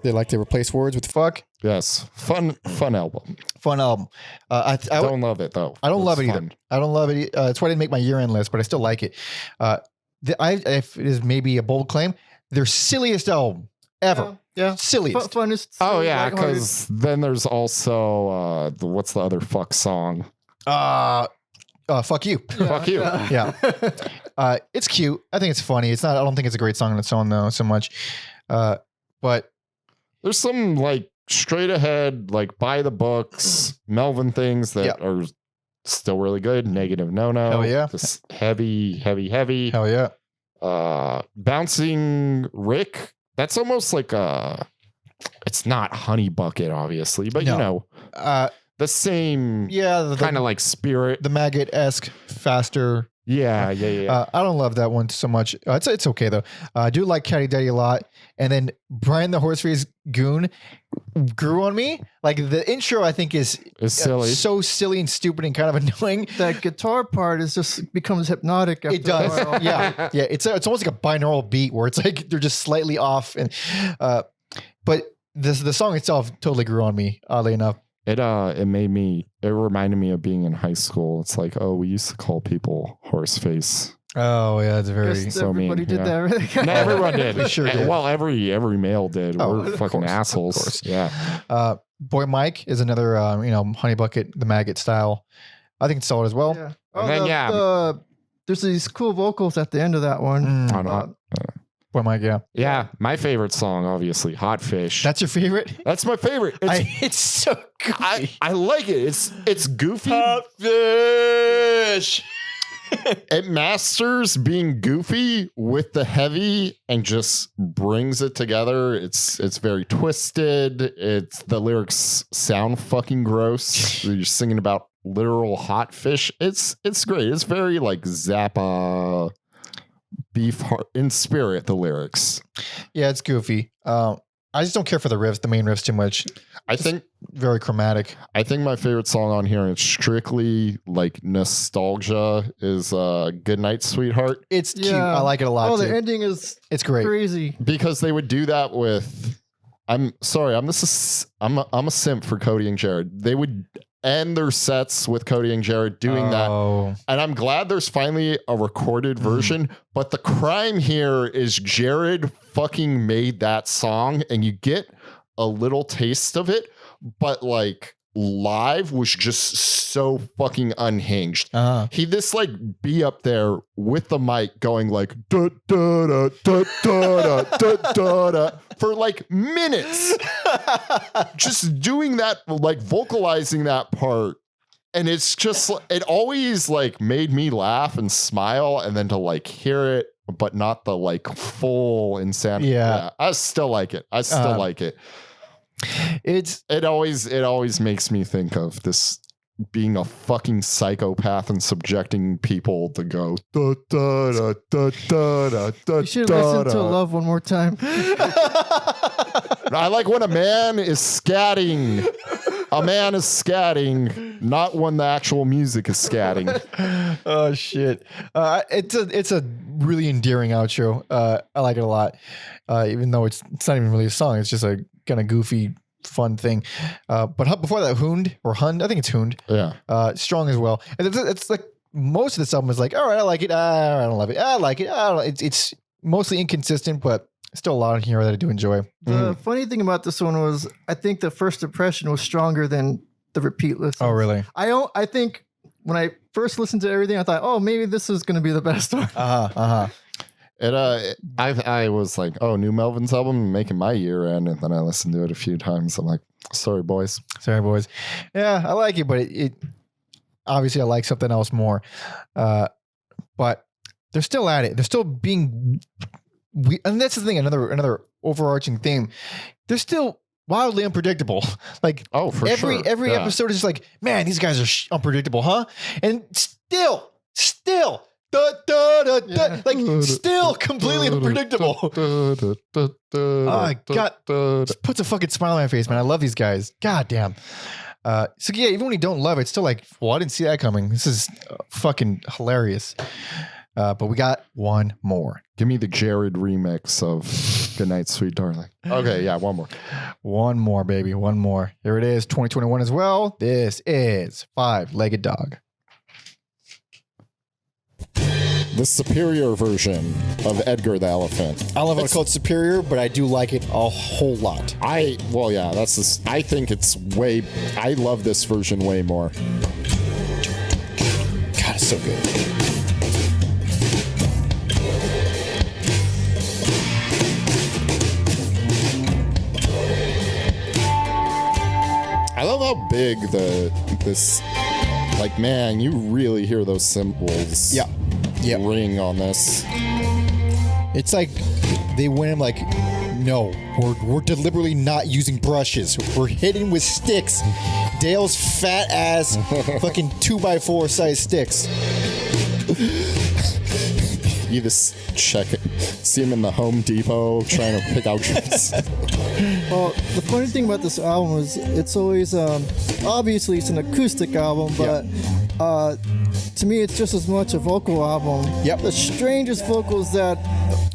They like to replace words with fuck. Yes, fun album. Fun album. I Don't love it though. I don't love it It's either. fun. I don't love it. That's why I didn't make my year-end list, but I still like it. If it is maybe a bold claim, their silliest album ever. Yeah. Silliest. Funnest. Oh yeah, lighthearted. because then there's also what's the other fuck song? Fuck you. Fuck you. Yeah. It's cute. I think it's funny. It's not. I don't think it's a great song on its own though, so much. But There's some like straight ahead, like by the books, Melvin things that are still really good. Negative no. Hell yeah. Just heavy. hell yeah. Bouncing Rick. That's almost like it's not Honey Bucket, obviously, but you know, the same Yeah. kind of like spirit. The maggot-esque, faster. Yeah. I don't love that one so much. It's okay though. I do like Caddy Daddy a lot. And then Brian the Horseface Goon grew on me. Like the intro, I think is silly. so silly and stupid and kind of annoying. That guitar part is just becomes hypnotic. After It does. A while. Yeah. It's almost like a binaural beat where it's like they're just slightly off. And but the song itself totally grew on me, oddly enough. It reminded me of being in high school. It's like, oh, we used to call people horseface. Oh yeah, it's very. Guess so mean, everybody did yeah. that. Really. No, everyone did. We sure did. Well, every male did. Oh, We're of fucking course, of assholes. course. Yeah. Boy Mike is another Honey Bucket, the maggot style. I think it's solid as well. Yeah. And then, There's these cool vocals at the end of that one. Mm, On Hot- Boy Mike, yeah. yeah, my favorite song, obviously, Hot Fish. That's your favorite? That's my favorite. It's so goofy. I like it. It's goofy. Fish. It masters being goofy with the heavy and just brings it together. It's very twisted. It's the lyrics sound fucking gross. You're singing about literal hot fish. It's great. It's very like Zappa beef heart in spirit, the lyrics. Yeah, it's goofy. I just don't care for the riffs, the main riffs too much. I think Very chromatic. my favorite song on here, and it's strictly like nostalgia, is Good Night Sweetheart. It's cute. Yeah. I like it a lot Oh, too. the ending is It's great. crazy. Because they would do that with I'm a simp for Cody and Jared. They would end their sets with Cody and Jared doing that. Oh. And I'm glad there's finally a recorded version, but the crime here is Jared fucking made that song and you get a little taste of it, but like live was just so fucking unhinged. He just like be up there with the mic going like da da da da da da da da for like minutes, just doing that, like vocalizing that part, and it's just it always like made me laugh and smile, and then to like hear it, but not the like full insanity. Yeah. I still like it. I still like it. It always makes me think of this being a fucking psychopath and subjecting people to go da da da da da da da. You should listen to Love one more time. I like when a man is scatting. A man is scatting, not when the actual music is scatting. Oh shit! It's a really endearing outro. I like it a lot, even though it's not even really a song. It's just a kind of goofy, fun thing. But before that, Hund, I think it's Hund. Yeah. Strong as well. And it's like most of this album is like, all right, I like it. I don't love it. I like it. I don't. It's mostly inconsistent, but still a lot in here that I do enjoy. The funny thing about this one was, I think the first impression was stronger than the repeat listen. Oh, really? I think when I first listened to everything, I thought, oh, maybe this is going to be the best one. I was like, oh, new Melvins album, making my year end, and then I listened to it a few times. I'm like, sorry, boys. Sorry, boys. Yeah, I like it, but it obviously I like something else more. But they're still at it. They're still being. And that's the thing. Another overarching theme. They're still wildly unpredictable. Like every episode is just like, man, these guys are unpredictable, huh? And still. Like still completely unpredictable. Oh God, just puts a fucking smile on my face, man. I love these guys. God damn. So yeah, even when you don't love it, it's still like, well, I didn't see that coming. This is fucking hilarious. But we got one more. Give me the Jared remix of Goodnight, Sweet Darling. Okay, yeah, one more. One more, baby. One more. Here it is, 2021 as well. This is Five-Legged Dog. The superior version of Edgar the Elephant. I don't know if I'd call it superior, but I do like it a whole lot. I think it's way, I love this version way more. God, it's so good. I love how big like, man, you really hear those cymbals ring on this. It's like they went in like, no, we're deliberately not using brushes. We're hitting with sticks. Dale's fat ass fucking 2x4 size sticks. You just check it. See him in the Home Depot trying to pick out drums. Well, the funny thing about this album is it's always obviously it's an acoustic album, but to me it's just as much a vocal album. Yep. The strangest vocals that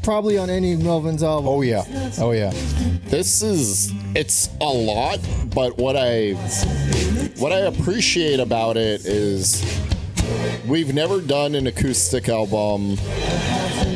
probably on any Melvins album. Oh yeah. Oh yeah. It's a lot, but what I appreciate about it is we've never done an acoustic album.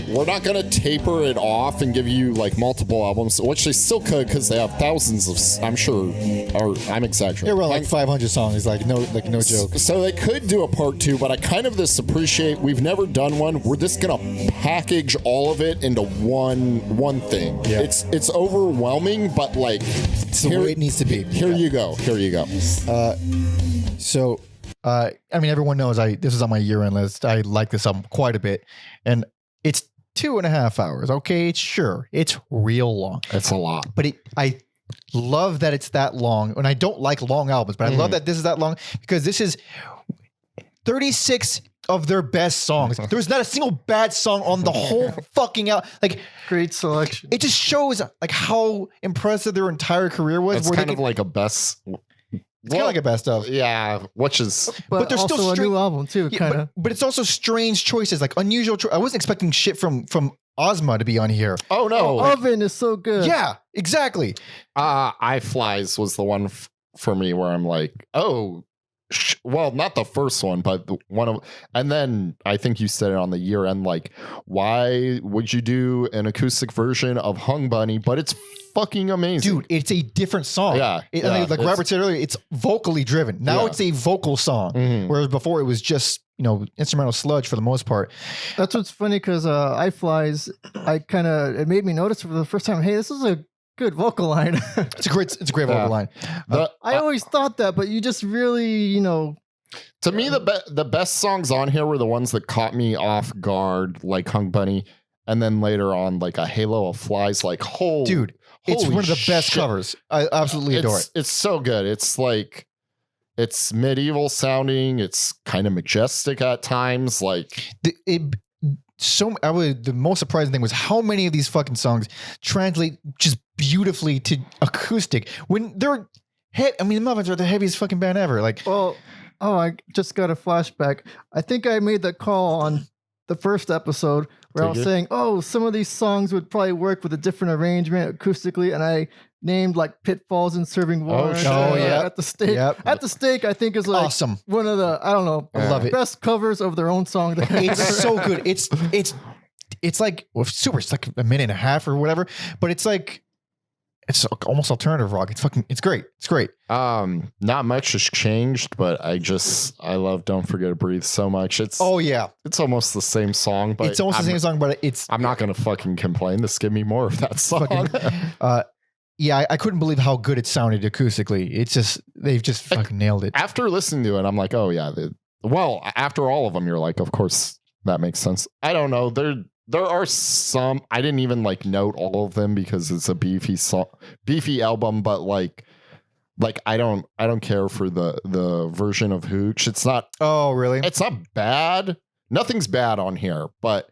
We're not going to taper it off and give you like multiple albums, which they still could because they have thousands of, I'm sure, or I'm exaggerating. They're around like 500 songs, like no joke. So they could do a part 2, but I kind of just appreciate we've never done one. We're just going to package all of it into one thing. Yeah. It's overwhelming, but like It's the way it needs to be. Here you go. So I mean, everyone knows this is on my year-end list. I like this album quite a bit, and it's 2.5 hours. Okay, it's real long. It's a lot. But I love that it's that long, and I don't like long albums, but I love that this is that long because this is 36 of their best songs. There's not a single bad song on the whole fucking album. Like, Great selection. it just shows like how impressive their entire career was. It's kind of like a best. It's kind of like a best of. Yeah, which is but there's also still a straight- new album too, Yeah, kind of. but it's also strange choices, like unusual. I wasn't expecting shit from Ozma to be on here. oh no. Oven is so good. Yeah, exactly. I Flies was the one for me where I'm like, oh, well, not the first one, but one of, and then I think you said it on the year end, like, why would you do an acoustic version of Hung Bunny? But it's fucking amazing. Dude, it's a different song. Yeah, Like it's- Robert said earlier, it's vocally driven. Now Yeah. it's a vocal song, Mhm. whereas before it was just, instrumental sludge for the most part. That's what's funny because I Flies, it made me notice for the first time, hey, this is a good vocal line. It's a great vocal Yeah. line. I always thought that, but you just really, To me, the best songs on here were the ones that caught me off guard, like Hung Bunny, and then later on, like a Halo of Flies, like, Dude, it's holy one of the best shit. covers. I absolutely adore it. It's so good. It's like, it's medieval sounding. It's kind of majestic at times. Like, The most surprising thing was how many of these fucking songs translate just beautifully to acoustic when they're the Melvins are the heaviest fucking band ever. Like, I just got a flashback. I think I made that call on the first episode where I was saying, some of these songs would probably work with a different arrangement acoustically, and I named like Pitfalls and Serving War. shit. Oh, yeah. At the Stake. Yep. At the Stake, I think is like awesome. one of the, I don't know, I love it. best covers of their own song. It's so good. It's like it's like a minute and a half or whatever, but it's like it's almost alternative rock. It's great. It's great. not much has changed, but I love Don't Forget to Breathe so much. It's almost the same song, but it's almost the same song, but I'm not gonna fucking complain. Just give me more of that song. I couldn't believe how good it sounded acoustically. It's just they've just fucking nailed it. After listening to it, I'm like, oh yeah. After all of them, you're like, of course that makes sense. I don't know. There are some I didn't even like note all of them because it's a beefy album, but like I don't care for the version of Hooch. It's not. Oh really? It's not bad. Nothing's bad on here, but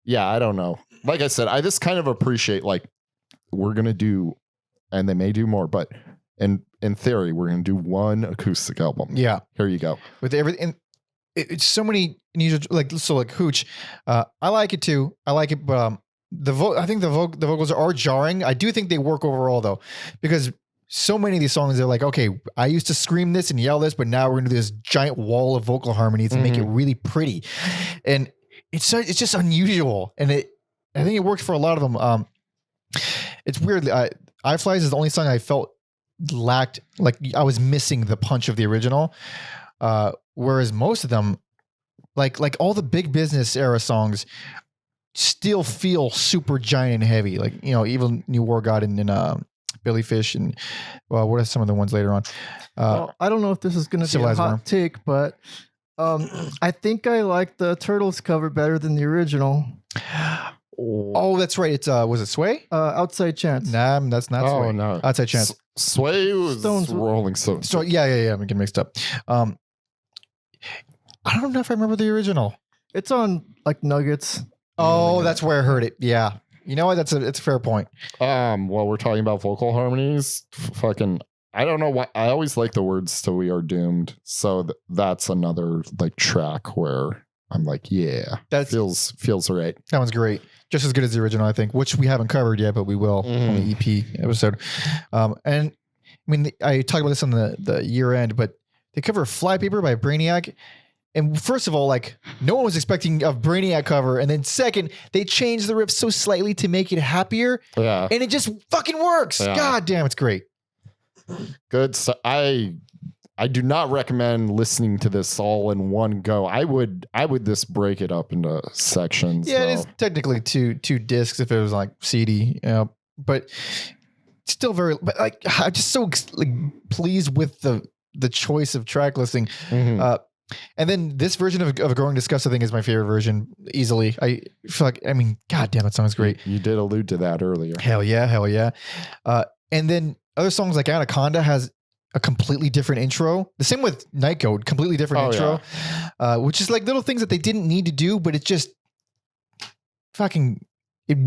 yeah, I don't know. Like I said, I just kind of appreciate like we're gonna do, and they may do more, but in theory, we're gonna do one acoustic album. Yeah. Here you go. With everything. it's so many unusual, like Hooch. I like it too. I like it, but I think the vocals are jarring. I do think they work overall though, because so many of these songs they're like, okay, I used to scream this and yell this, but now we're gonna do this giant wall of vocal harmonies and make it really pretty, and it's just unusual, and I think it works for a lot of them. It's weird. I Flies is the only song I felt lacked, like I was missing the punch of the original. Whereas most of them, like all the Big Business era songs, still feel super giant and heavy. Like, you know, even New War God and Billy Fish and what are some of the ones later on? Well, I don't know if this is going to be a Civilized hot Worm. take, but I think I like the Turtles cover better than the original. Oh, that's right. It's was it Sway? Outside Chance. Nah, that's not Oh Sway. no, Outside Chance. Sway was Stones- Rolling Stones. So yeah, I'm getting mixed up. I don't know if I remember the original. It's on like Nuggets. Oh, that's where I heard it. Yeah. You know what? It's a fair point. While we're talking about vocal harmonies, fucking, I don't know why. I always like the words "To We Are Doomed," so that's another like track where I'm like, yeah, That's feels right. that one's great. Just as good as the original, I think, which we haven't covered yet, but we will on the EP episode. And I mean, I talked about this on the year end, but they cover Flypaper by Brainiac. And first of all, like, no one was expecting a Brainiac cover. And then second, they changed the riff so slightly to make it happier. Yeah, And it just fucking works. Yeah. God damn, it's great. good. So I do not recommend listening to this all in one go. I would just break it up into sections. Yeah, it though. is technically two discs if it was like CD, you know, but still very, but like, I'm just so like pleased with the choice of track listing. Mhm. And then this version of Growing Disgust, I think, is my favorite version easily. I feel like, I mean, God damn, that song is great. You did allude to that earlier. Hell yeah. And then other songs like Anaconda has a completely different intro. The same with Night Code, completely different intro, which is like little things that they didn't need to do, but it just fucking it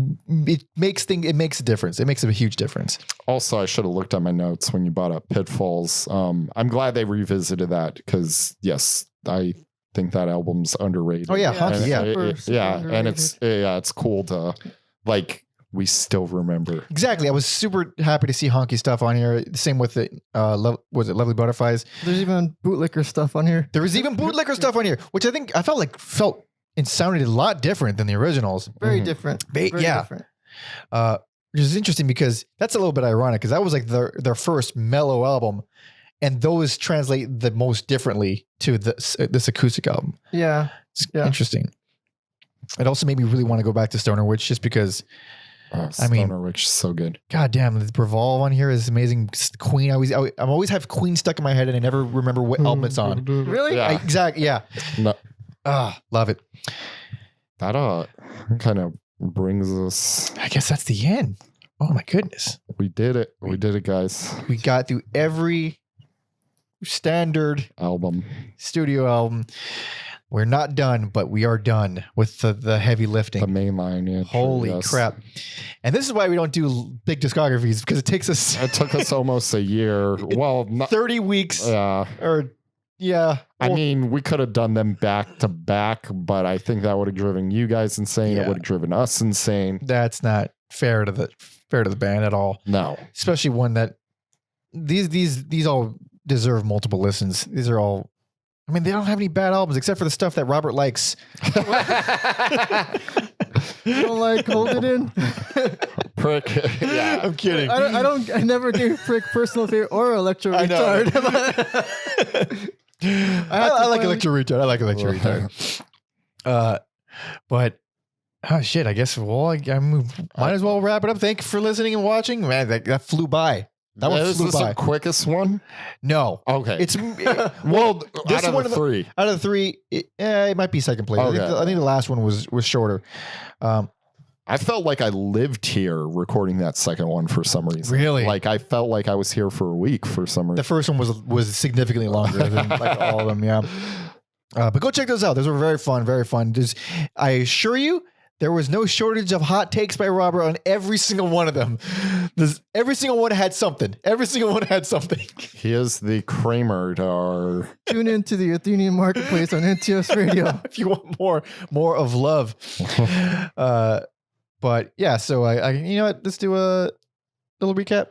makes a difference. It makes a huge difference. Also, I should have looked at my notes when you brought up Pitfalls. I'm glad they revisited that because yes, I think that album's underrated. Oh yeah, Yeah. Honky, yeah. Super And it's cool to like we still remember. Exactly. I was super happy to see Honky stuff on here. Same with it. Was it Lovely Butterflies? There's even bootlicker stuff on here. There was even bootlicker stuff on here, which I think I felt and sounded a lot different than the originals. Very Mhm. different. Ba- Very yeah. different. Which is interesting because that's a little bit ironic because that was like their first mellow album, and those translate the most differently to this acoustic album. Yeah. It's Yeah. interesting. It also made me really want to go back to Stoner Witch just because, I mean- Stoner Witch is so good. God damn, the Revolve on here is amazing. Queen, I always have Queen stuck in my head and I never remember what album it's on. Really? Yeah. Exactly, yeah. No, Love it. that kind of brings us. I guess that's the end. Oh my goodness. We did it. We did it, guys. We got through every standard Album. studio album. We're not done, but we are done with the heavy The lifting. main line. Yeah, Holy yes. crap. And this is why we don't do big discographies because it takes us It took us almost a year. Well, not. 30 weeks Yeah. or yeah. I Well, mean, we could have done them back to back, but I think that would have driven you guys insane. Yeah. It would have driven us insane. that's not fair to the band at all. No. Especially one that these all deserve multiple listens. These are all, I mean, they don't have any bad albums except for the stuff that Robert likes. You don't like Hold It In? Prick. Yeah. I'm kidding. I never gave Prick personal favorite or Electro I know. Retard. I like Electro Retard. I like Electro Retard. But oh shit, I guess might as well wrap it up. Thank you for listening and watching. Man, that flew by. That one Is flew this by. the quickest one? No, Okay. it's well, this out of one the of the- three. out of the three. It might be second place. Okay. I think the last one was shorter. I felt like I lived here recording that second one for some reason. Really? Like I felt like I was here for a week for some The reason. first one was significantly longer than like all of them. Yeah. But go check those out. Those were very fun. Very fun. I assure you, There was no shortage of hot takes by Robert on every single one of them. Every single one had something. Every single one had something. He is the Kramer to our. Tune into the Athenian Marketplace on NTS Radio. If you want more of love. But yeah, so I you know what? Let's do a little recap.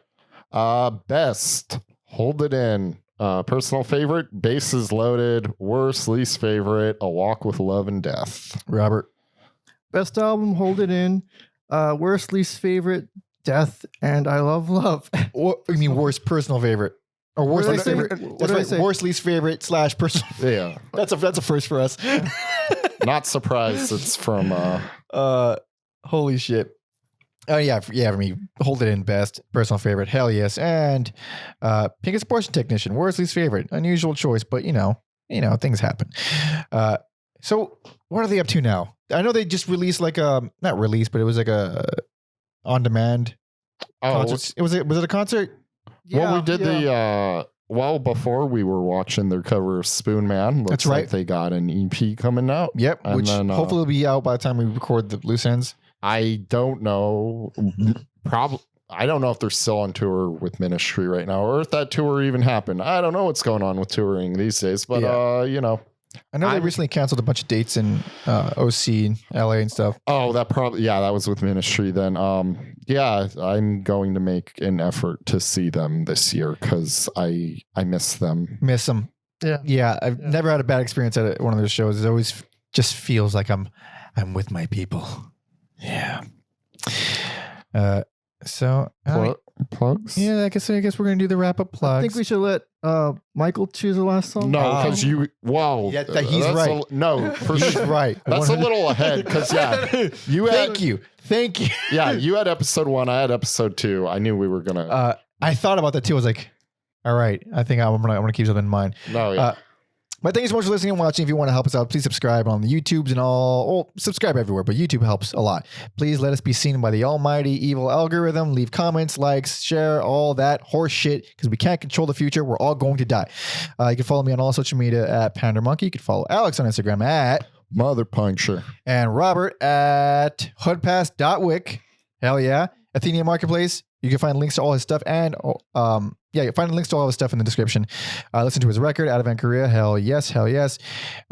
Best, hold it in. Personal favorite, Bases Loaded. Worst, least favorite, A Walk with Love and Death. Robert. Best album, Hold It In. Worst, least favorite, Death and I Love Love. What I mean, worst personal favorite. Or worst What least did I say? favorite. What That's did I right. say? Worst least favorite / personal. Yeah. That's a first for us. Not surprised it's from Holy shit. Oh yeah, for me, Hold It In best, personal favorite, hell yes, and Pinkus Abortion Technician, worst least favorite, unusual choice, but you know, things happen. So what are they up to now? I know they just released like not released, but it was like a on demand concert. Was it a concert? well, we did the before we were watching their cover of Spoon Man. Looks That's right. like they got an EP coming out. Yep, And which then, hopefully will be out by the time we record the loose ends. I don't know. I don't know if they're still on tour with Ministry right now, or if that tour even happened. I don't know what's going on with touring these days, but you know. I know they recently canceled a bunch of dates in OC, LA, and stuff. Oh, that was with Ministry then. Yeah, I'm going to make an effort to see them this year because I miss them. Miss them. Yeah. I've never had a bad experience at one of their shows. It always just feels like I'm with my people. Yeah. Plugs? Yeah, I guess we're gonna do the wrap up plugs. I think we should let Michael choose the last song. No, because you. Wow. Yeah, he's right. No, for He's sure. right. That's a 100 little ahead because you had. Thank you. Yeah, you had episode 1. I had episode 2. I knew we were gonna. I thought about that too. I was like, all right, I think I'm gonna keep something in mind. No, yeah. But thank you so much for listening and watching. If you want to help us out, please subscribe on the YouTubes and all. Well, subscribe everywhere, but YouTube helps a lot. Please let us be seen by the almighty evil algorithm. Leave comments, likes, share, all that horse shit, because we can't control the future. We're all going to die. You can follow me on all social media at PanderMonkey. You can follow Alex on Instagram at Mother Puncture. and Robert at hoodpass.wick. Hell yeah. Athenian Marketplace. You can find links to all his stuff and you'll find links to all his stuff in the description. Listen to his record, Out of Van Korea. Hell yes, hell yes.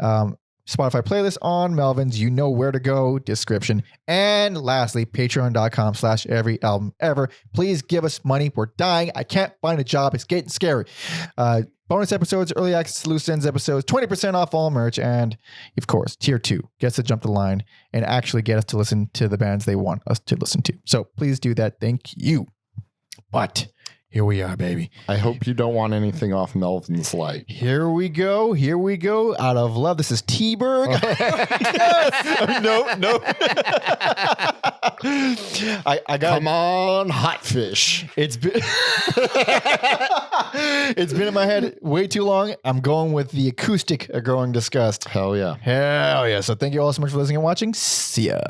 Spotify playlist on Melvins. You know where to go. Description. And lastly, patreon.com/every album ever. Please give us money. We're dying. I can't find a job. It's getting scary. Bonus episodes, early access to loose ends episodes, 20% off all merch, and of course, tier 2 gets to jump the line and actually get us to listen to the bands they want us to listen to. So please do that. Thank you. But here we are, baby. I hope you don't want anything off Melvin's light. Here we go. Out of love. This is T-Berg. No. I got. Come on, hot fish. It's been it's been in my head way too long. I'm going with the acoustic Growing Disgust. Hell yeah. Hell yeah. So thank you all so much for listening and watching. See ya.